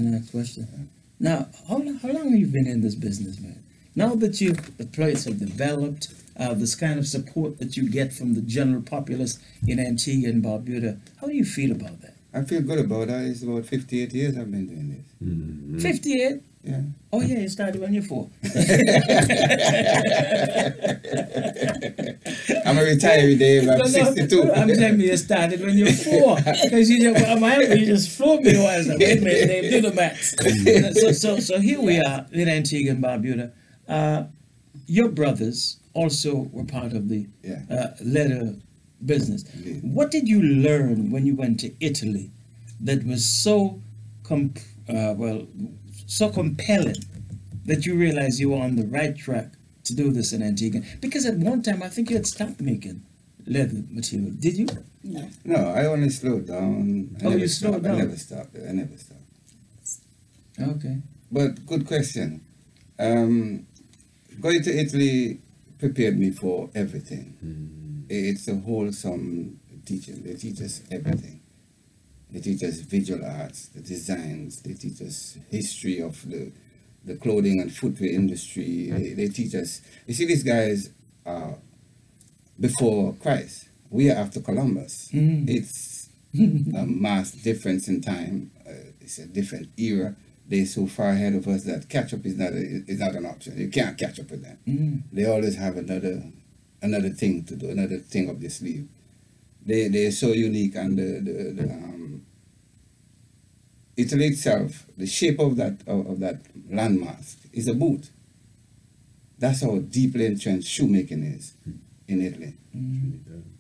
Now, how long have you been in this business, man? Now that the place have developed, this kind of support that you get from the general populace in Antigua and Barbuda, how do you feel about that? I feel good about that. It's about 58 years I've been doing this. 58? Yeah. Oh, yeah, you started when you're 4. I'm a retiree, Dave. I'm 62. I'm telling you, you started when you're 4. Because you just floored me while I said, wait a minute, Dave, do the maths. So here we are in Antigua and Barbuda. Your brothers also were part of the leather business. Indeed. What did you learn when you went to Italy that was so so compelling that you realized you were on the right track to do this in Antigua? Because at one time, I think you had stopped making leather material. Did you? No, I only slowed down. You slowed down? I never stopped. Okay. But good question. Going to Italy prepared me for everything. It's a wholesome teaching. They teach us everything. They teach us visual arts, the designs. They teach us history of the clothing and footwear industry. They teach us. You see, these guys are before Christ. We are after Columbus. It's a mass difference in time. It's a different era. They're so far ahead of us that catch up is not an option. You can't catch up with them. They always have another thing to do, another thing up their sleeve. They're so unique, and the Italy itself, the shape of that landmass is a boot. That's how deeply entrenched shoemaking is in Italy.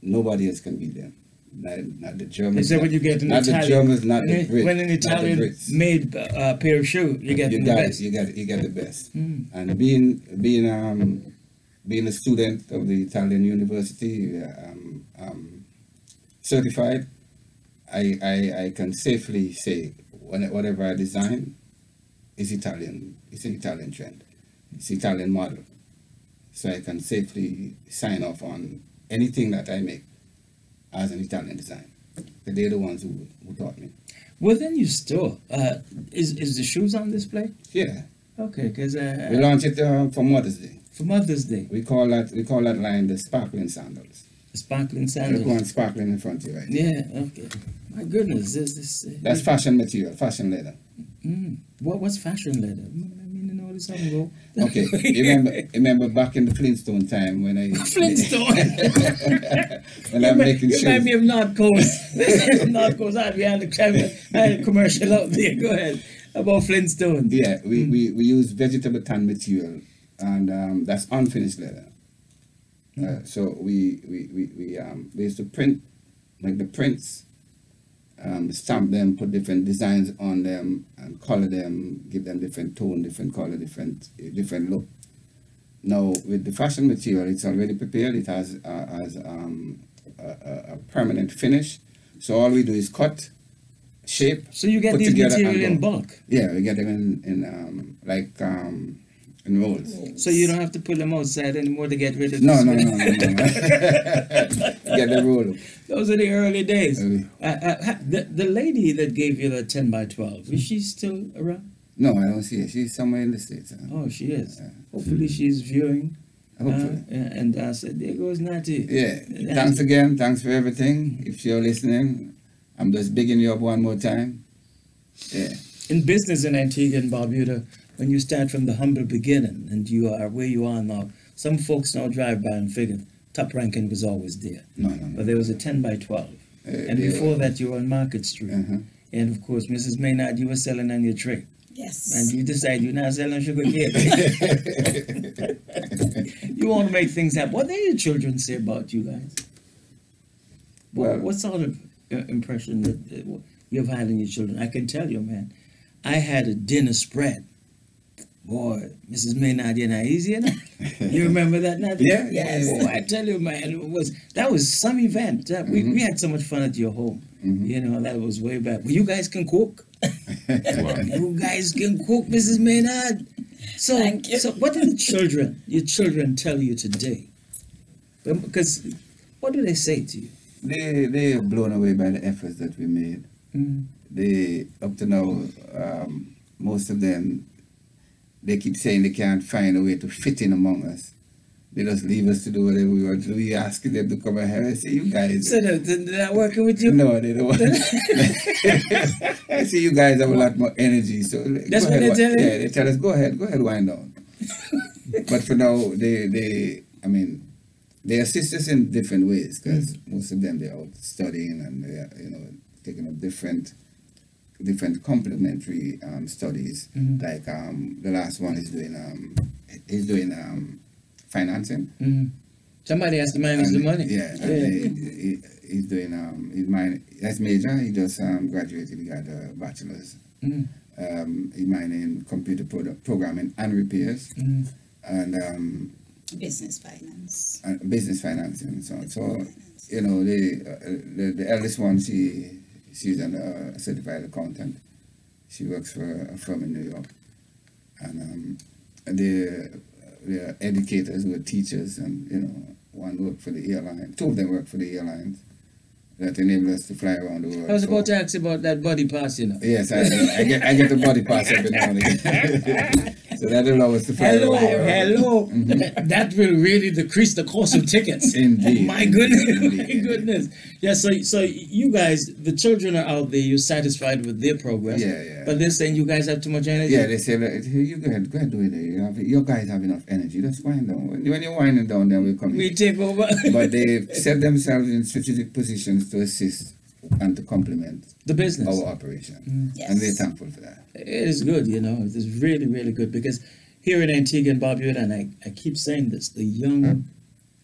Nobody else can beat them. not the Germans. Is that what you get in not Italian? the Germans, not the Brits. When an Italian not the Brits. made pair of shoe, you get the best. You get the best. And being a student of the Italian University, certified, I can safely say whatever I design is Italian. It's an Italian trend. It's Italian model. So I can safely sign off on anything that I make as an Italian design. They're the ones who taught me. Within your store, is the shoes on display? Yeah. Okay, because We launched it for Mother's Day. for Mother's Day, We call that line the sparkling sandals. the sparkling They're sandals. going sparkling in front of you right now. Yeah, okay. My goodness, this. That's fashion material, fashion leather. What's fashion leather? I mean, you know this something go. Okay, you remember back in the Flintstone time when I Flintstone. when I'm making You remind shoes. me of North Coast. North Coast out behind the camera. I had a commercial out there. Go ahead. About Flintstone. Yeah, we use vegetable tan material, and that's unfinished leather. So we used to print, like the prints, stamp them, put different designs on them, and color them, give them different tone, different color, different look. Now with the fashion material, it's already prepared. It has a permanent finish. So all we do is cut, shape. So you get put these together and material in go. bulk. Yeah, we get them in rolls. So you don't have to put them outside anymore to get rid of No. this. Get the roll. Those are the early days. Early. The lady that gave you the 10 by 12, is she still around? No, I don't see her. She's somewhere in the States. Oh, she is. Hopefully she's viewing. Hopefully. And I said, there goes Natty. Yeah. Thanks again. Thanks for everything. If you're listening, I'm just bigging you up one more time. Yeah. In business in Antigua and Barbuda, when you start from the humble beginning and you are where you are now, some folks now drive by and figure top ranking was always there. No. But there was a 10 by 12. And before that, you were on Market Street. And of course, Mrs. Maynard, you were selling on your tray. Yes. And you decide you're not selling sugar cake. You want to make things happen. What do your children say about you guys? Well, what sort of impression that you've had in your children? I can tell you, man, I had a dinner spread. Boy, Mrs. Maynard, you're not easy enough. You remember that, Nadia? Yeah. Yes. Oh, I tell you, man, that was some event. We had so much fun at your home. You know, that was way back. Well, you guys can cook. You guys can cook, Mrs. Maynard. So, Thank you. So what do your children tell you today? Because what do they say to you? They are blown away by the efforts that we made. They, up to now, most of them, they keep saying they can't find a way to fit in among us. They just leave us to do whatever we want to do. We ask them to come ahead. I say, you guys. So they're not working with you? No, they don't want. I say, you guys have a lot more energy. So That's go what ahead, they tell you? Yeah, they tell us, go ahead, wind down. But for now, they assist us in different ways because most of them, they're out studying and they're, taking up different complementary studies. Like the last one is doing financing. Somebody has to manage the money. Yeah, he's doing that's major. He just graduated. He got a bachelor's. He's mining computer programming and repairs, and Business finance. business financing and so on. So the eldest one, she's a certified accountant. She works for a firm in New York, and they're educators who are teachers, and one worked for the airline. Two of them work for the airlines that enable us to fly around the world. I was about to ask about that body pass, Yes, I get a body pass every now and again. So that allows us to fly around the world. Hello. That will really decrease the cost of tickets. Indeed. My goodness. Indeed. My goodness. Yeah, so you guys, the children are out there, you're satisfied with their progress. Yeah. But they're saying you guys have too much energy. Yeah, they say, you go ahead do it. Your guys have enough energy. Just wind down. When you're winding down, then we'll come We in. take over. But they've set themselves in strategic positions to assist and to complement The business. our operation. Yes. And we're thankful for that. It is good, it is really, really good because here in Antigua and Barbuda, and I keep saying this, the young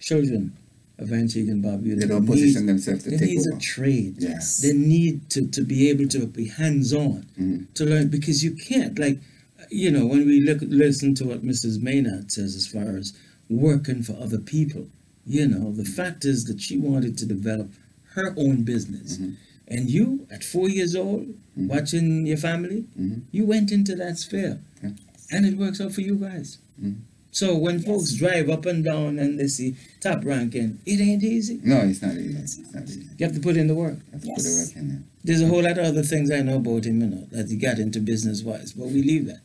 children of Antigua and Barbuda. They don't position themselves to They take need over. a trade. Yes. They need to be able to be hands-on, to learn, because you can't, like, you know, when we listen to what Mrs. Maynard says as far as working for other people, you know, the fact is that she wanted to develop her own business. And you, at 4 years old, watching your family, you went into that sphere. Yeah. And it works out for you guys. So when folks drive up and down and they see top ranking, it ain't easy. No, it's not easy. It's not easy. You have to put in the work. You have to put the work in there. There's a whole lot of other things I know about him, you know, that he got into business-wise, but we leave that.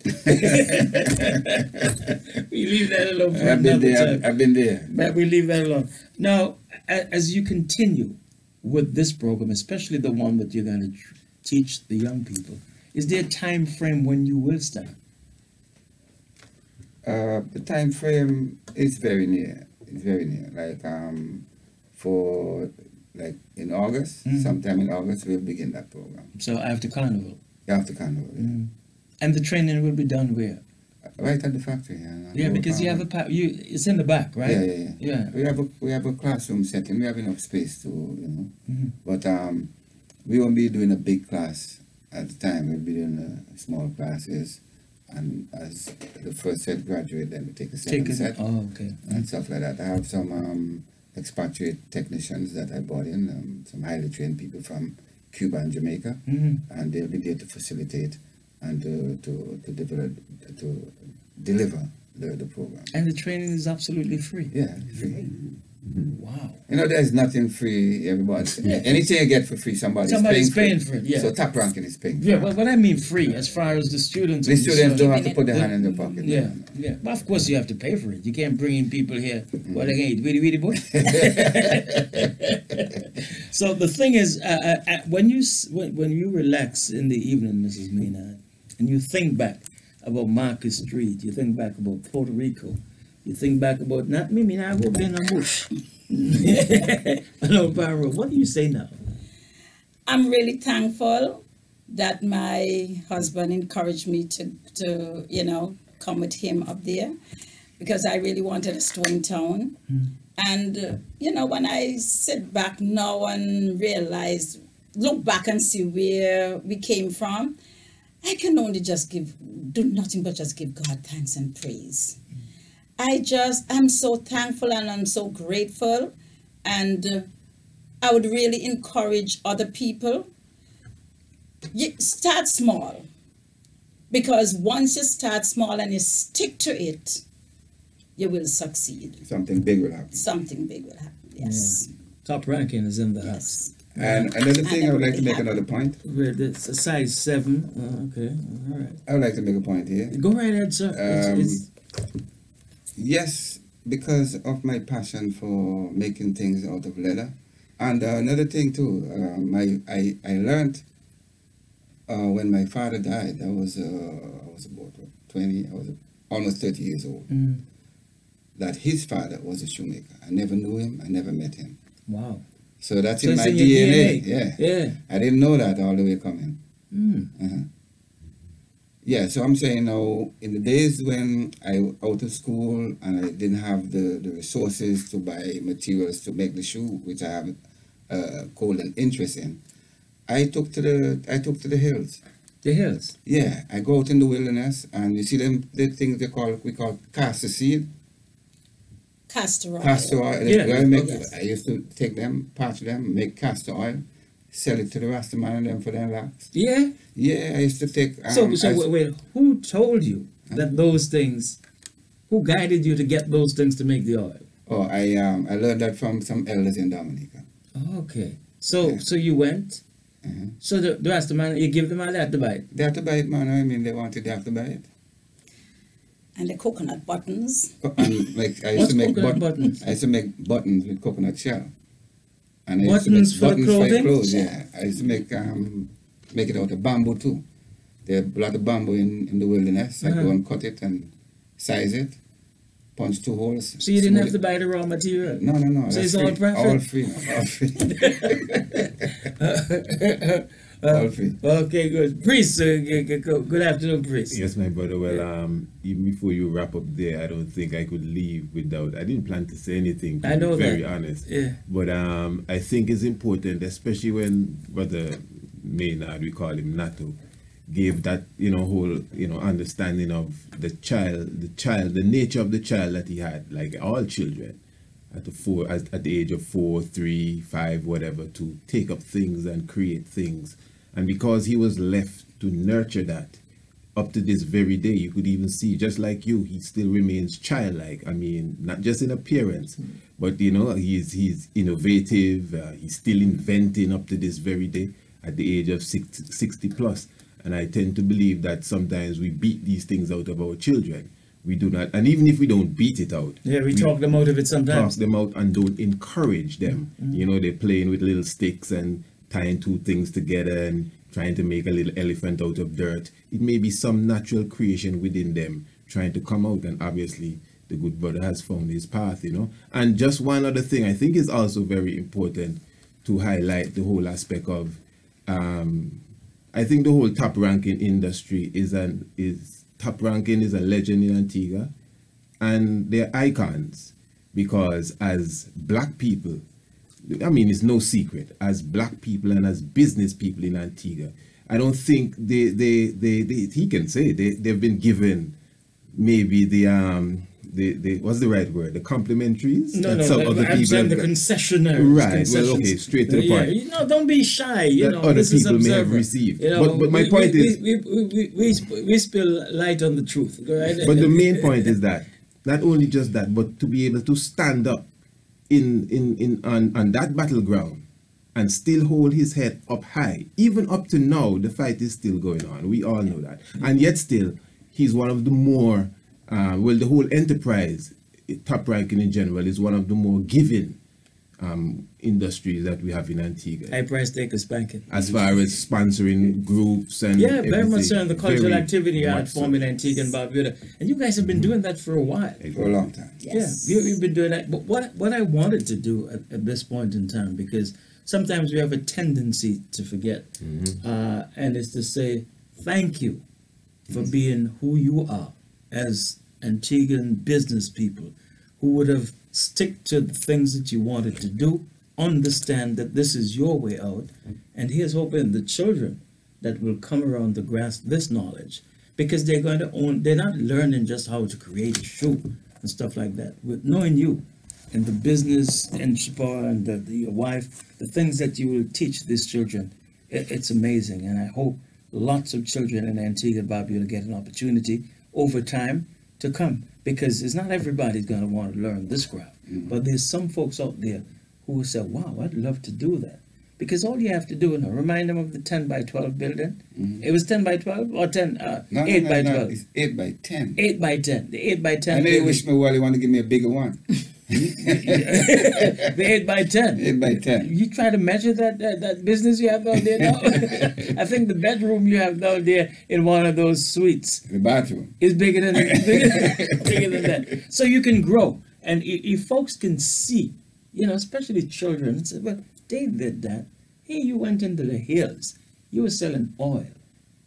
We leave that alone for I've been another there. time. I've been there. But we leave that alone. Now, as you continue with this program, especially the one that you're going to teach the young people, is there a time frame when you will start? The time frame is very near. It's very near. Like for like in August, sometime in August, we'll begin that program. So after Carnival. After Carnival, yeah. And the training will be done where? Right at the factory. Yeah, because you have it's in the back, right? Yeah. We have a classroom setting. We have enough space to, you know. But we won't be doing a big class at the time. We'll be doing small classes. And as the first set graduate, then we take a second set. Oh, okay. And stuff like that. I have some expatriate technicians that I brought in, some highly trained people from Cuba and Jamaica, and they'll be there to facilitate and to deliver the program. And the training is absolutely free. Yeah, free. Wow. You know, there's nothing free. Everybody, anything you get for free, somebody's paying for it. Yeah. So top ranking is paying for Yeah, it. but what I mean free, as far as the students. The students don't have to put their Keeping hand in their pocket. Yeah, yeah. But of course you have to pay for it. You can't bring in people here. What they ain't really boy. So the thing is, when you relax in the evening, Mrs. Maynard, and you think back about Market Street, you think back about Puerto Rico, you think back about not me, I go in a bush. What do you say now? I'm really thankful that my husband encouraged me to you know, come with him up there, because I really wanted a stone town. And you know, when I sit back now and look back and see where we came from, I can only do nothing but just give God thanks and praise. I'm so thankful and I'm so grateful, and I would really encourage other people. You start small, because once you start small and you stick to it, you will succeed. Something big will happen. Something big will happen. Yes. Yeah. Top ranking is in the house. And another thing, I would like to make another point. It's a size 7. Okay, all right. I would like to make a point here. Go right ahead, sir. Yes, because of my passion for making things out of leather. And another thing too, I learned when my father died. I was about 20. I was almost 30 years old. That his father was a shoemaker. I never knew him. I never met him. Wow. So that's So in it's my in your DNA. DNA. Yeah. Yeah. I didn't know that all the way coming. Yeah, so I'm saying now, in the days when I was out of school and I didn't have the resources to buy materials to make the shoe, which I have cold and interest in, I took to the hills. The hills. Yeah, I go out in the wilderness, and you see the things we call castor seed. Castor oil. Castor oil. Yeah. I used to take them, patch them, make castor oil, sell it to the Rastaman and them for their locks. Yeah. Yeah, I used to take. Wait, who told you that those things? Who guided you to get those things to make the oil? Oh, I learned that from some elders in Dominica. Okay. So you went. So the Rastaman, you give them all that to buy it. They have to buy it, man. I mean, they wanted, they have to buy it. And the coconut buttons. And like I used What's to make coconut buttons? I used to make buttons with coconut shell. And I Buttons used to for make the buttons for your clothing? clothes. Yeah, I used to make it out of bamboo too. There's a lot of bamboo in the wilderness. I go and cut it and size it, punch 2 holes. So you didn't have smooth to buy the raw material. it. No. So That's it's all free. profit? All free. All free. Okay, good. Priest, good afternoon, Priest. Yes, my brother. Well, even before you wrap up there, I don't think I could leave without. I didn't plan to say anything. To I know be very that. honest. Yeah. But I think it's important, especially when Brother Maynard, we call him Nato, gave that whole understanding of the nature of the child that he had, like all children, at the age of 4, 3, 5, whatever, to take up things and create things. And because he was left to nurture that up to this very day, you could even see, just like you, he still remains childlike. I mean, not just in appearance, but he's innovative. He's still inventing up to this very day at the age of 60 plus. And I tend to believe that sometimes we beat these things out of our children. We do not, and even if we don't beat it out, we talk them out of it sometimes. Talk them out and don't encourage them. They're playing with little sticks and tying two things together and trying to make a little elephant out of dirt. It may be some natural creation within them trying to come out, and obviously the good brother has found his path, And just one other thing I think is also very important to highlight: the whole aspect of, I think the whole top ranking industry is Top Ranking is a legend in Antigua, and they're icons, because as black people, I mean, it's no secret, as black people and as business people in Antigua, I don't think he can say they've been given maybe the what's the right word? The complimentaries? No, some other I'm people saying the concessionaires. Right, well, okay, straight to the point. Don't be shy, other this is people may have observer. received. But my point is... We spill light on the truth, right? But the main point is that, not only just that, but to be able to stand up on that battleground and still hold his head up high. Even up to now, the fight is still going on. We all know that. And yet still, he's one of the more... the whole enterprise, Top Ranking in general, is one of the more giving industries that we have in Antigua. High price take a spanking. As far as sponsoring groups and very much so, on the cultural activity art form in Antigua and Barbuda. And you guys have been doing that for a while. For a long time. Yes. Yeah, you've been doing that. But what I wanted to do at this point in time, because sometimes we have a tendency to forget, and it's to say thank you for being who you are as Antiguan business people who would have stick to the things that you wanted to do, understand that this is your way out, and here's hoping the children that will come around to grasp this knowledge, because they're going to they're not learning just how to create a shoe and stuff like that. With knowing you and the business and your wife, the things that you will teach these children, it's amazing. And I hope lots of children in Antigua and Barbuda get an opportunity over time to come, because it's not everybody's going to want to learn this craft, but there's some folks out there who will say, wow, I'd love to do that. Because all you have to do, remind them of the 10 by 12 building. It was 10 by 12 or 8 by 12? It's 8 by 10. 8 by 10. The 8 by 10. And they wish me well, you want to give me a bigger one. The 8 by 10. 8 by 10. You try to measure that business you have down there now? I think the bedroom you have down there in one of those suites. The bathroom. Is bigger than that. So you can grow. And if folks can see, especially children, say, well, they did that. Hey, you went into the hills. You were selling oil.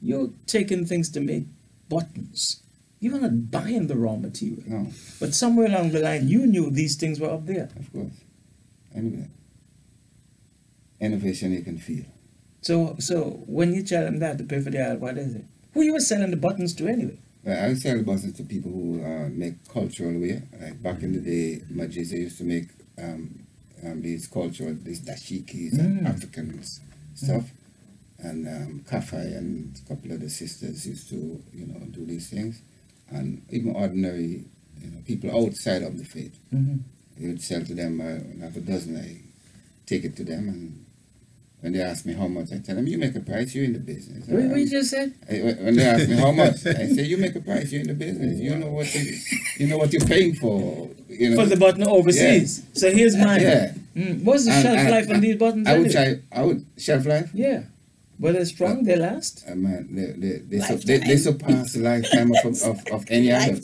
You're taking things to make buttons. You were not buying the raw material. No. But somewhere along the line, you knew these things were up there. Of course. Anyway. Innovation you can feel. So when you tell them that to pay for the oil, what is it? Who you were selling the buttons to anyway? I would sell the buttons to people who make cultural wear. Like back in the day, Majisa used to make these dashikis and African stuff. And Kafai and a couple of the sisters used to, do these things. And even ordinary, people outside of the faith. You would sell to them, half a dozen, I take it to them, and when they ask me how much, I tell them, you make a price, you're in the business. What you just said? When they ask me how much, I say, you make a price, you're in the business. You know what you're paying for. For the button overseas. Yeah. So here's mine. Yeah. What's the shelf life on these buttons? I would shelf life? Yeah. But they're strong, they last? Man, they surpass the lifetime of any other.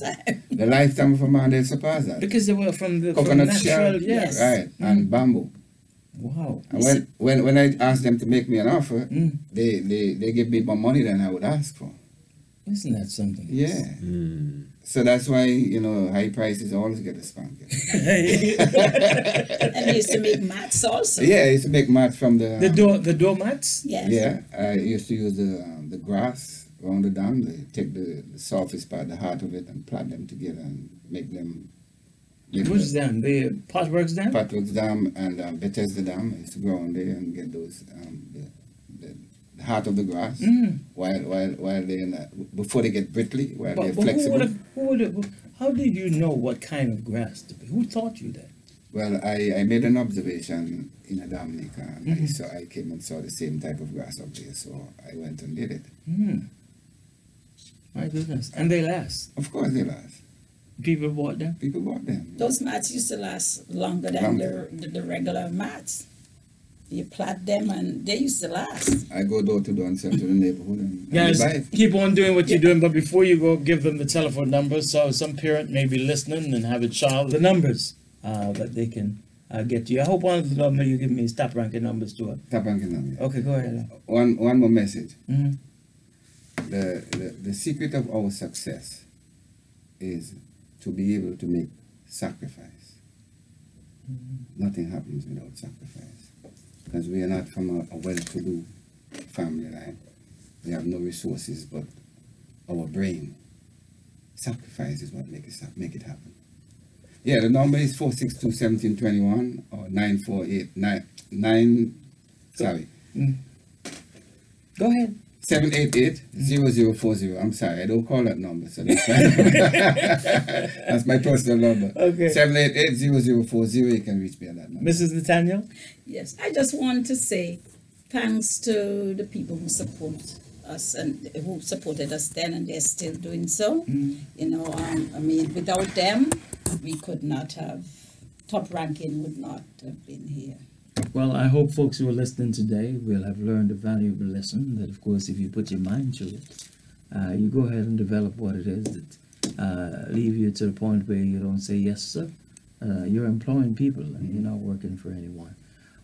The lifetime of a man, they surpass that. Because they were from coconut natural, shell, yes. Right, and bamboo. Wow. And when I asked them to make me an offer, they give me more money than I would ask for. Isn't that something? Yeah. So that's why, you know, high prices always get a spanking. And you used to make mats also. Yeah, I used to make mats from the door mats? Yes. Yeah, I used to use the grass around the dam. They take the softest part, the heart of it, and plant them together and make them. Which dam? The Potworks Dam? Potworks Dam and Bethesda Dam. I used to go on there and get those the heart of the grass while they before they get brittly, while they're flexible. How did you know what kind of grass to pick? Who taught you that? Well, I made an observation in a Dominica, and I came and saw the same type of grass up there, so I went and did it. My goodness. And they last? Of course they last. People bought them? People bought them. Those mats used to last longer than the regular mats. You plat them and they used to last. I go door to door and sell to the neighborhood and Guys, buy it. keep on doing what you're doing, but before you go, give them the telephone number so some parent may be listening and have a child. The numbers that they can get to you. I hope one of the numbers you give me is top ranking numbers to it. Top ranking number. Okay, go ahead. One more message. The secret of our success is to be able to make sacrifice. Nothing happens without sacrifice. Because we are not from a well-to-do family line. We have no resources but our brain. Sacrifice is what make it happen. Yeah, the number is 462-1721 or 948 sorry. Go ahead. 788-0040. I'm sorry, I don't call that number, so that's that's my personal number. Okay. 788-0040. You can reach me at that number. Mrs. Nathaniel? Yes, I just want to say thanks to the people who support us and who supported us then, and they're still doing so. You know, I mean, without them, we could not have, Top Ranking would not have been here. Well, I hope folks who are listening today will have learned a valuable lesson that, of course, if you put your mind to it, you go ahead and develop what it is that leave you to the point where you don't say, yes, sir. You're employing people and you're not working for anyone.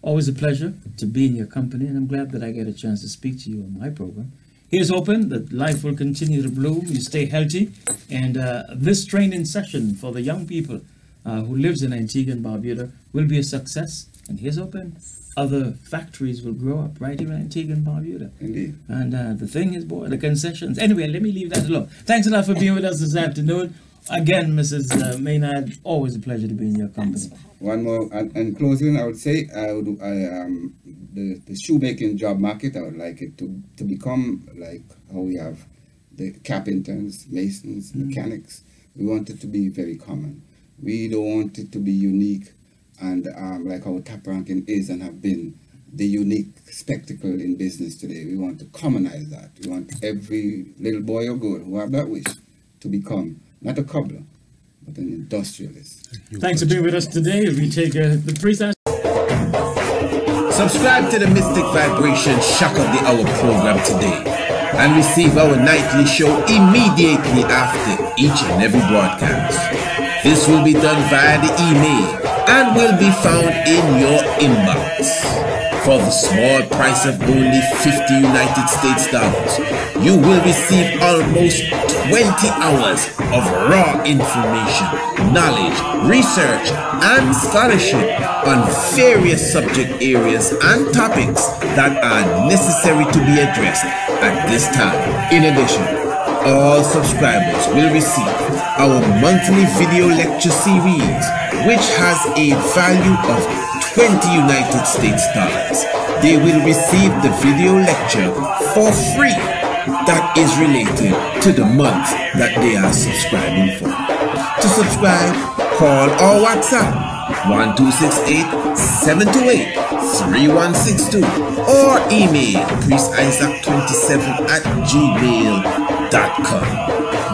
Always a pleasure to be in your company, and I'm glad that I get a chance to speak to you on my program. Here's hoping that life will continue to bloom, you stay healthy, and this training session for the young people who lives in Antigua and Barbuda will be a success. And here's hoping other factories will grow up right here in Antigua and Barbuda. Indeed. And the thing is, boy, the concessions. Anyway, let me leave that alone. Thanks a lot for being with us this afternoon. Again, Mrs. Maynard, always a pleasure to be in your company. One more, in closing, I would say, the shoemaking job market, I would like it to become like how we have the carpenters, masons, mechanics. We want it to be very common. We don't want it to be unique and like our Top Ranking is and have been the unique spectacle in business today. We want to commonize that. We want every little boy or girl who have that wish to become not a cobbler, but an industrialist. Thanks for being with us today. We take the pre-session. Subscribe to the Mystic Vibration Shock of the Hour program today and receive our nightly show immediately after each and every broadcast. This will be done via the email and will be found in your inbox. For the small price of only 50 United States dollars, you will receive almost 20 hours of raw information, knowledge, research, and scholarship on various subject areas and topics that are necessary to be addressed at this time. In addition, all subscribers will receive our monthly video lecture series, which has a value of 20 United States dollars. They will receive the video lecture for free that is related to the month that they are subscribing for. To subscribe, call or WhatsApp 1268-728-3162 or email priestisaac27@gmail.com.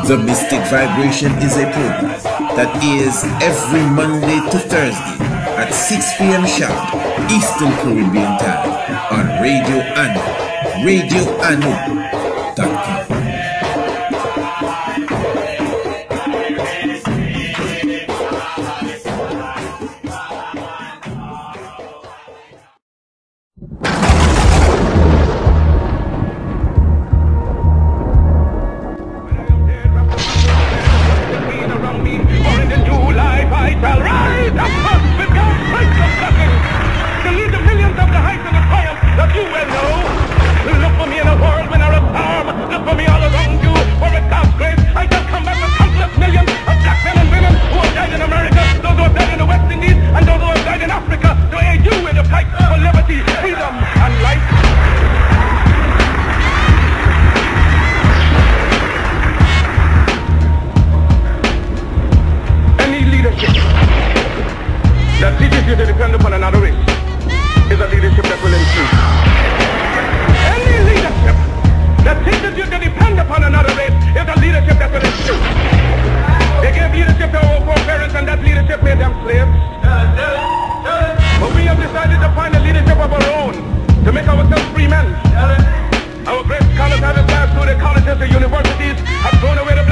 The Mystic Vibration is a program that is every Monday to Thursday at 6 p.m. sharp Eastern Caribbean time on Radio Anu, radioanu.com. slaves. But we have decided to find a leadership of our own, to make ourselves free men. Our great scholars have advanced through the colleges and universities, have thrown away the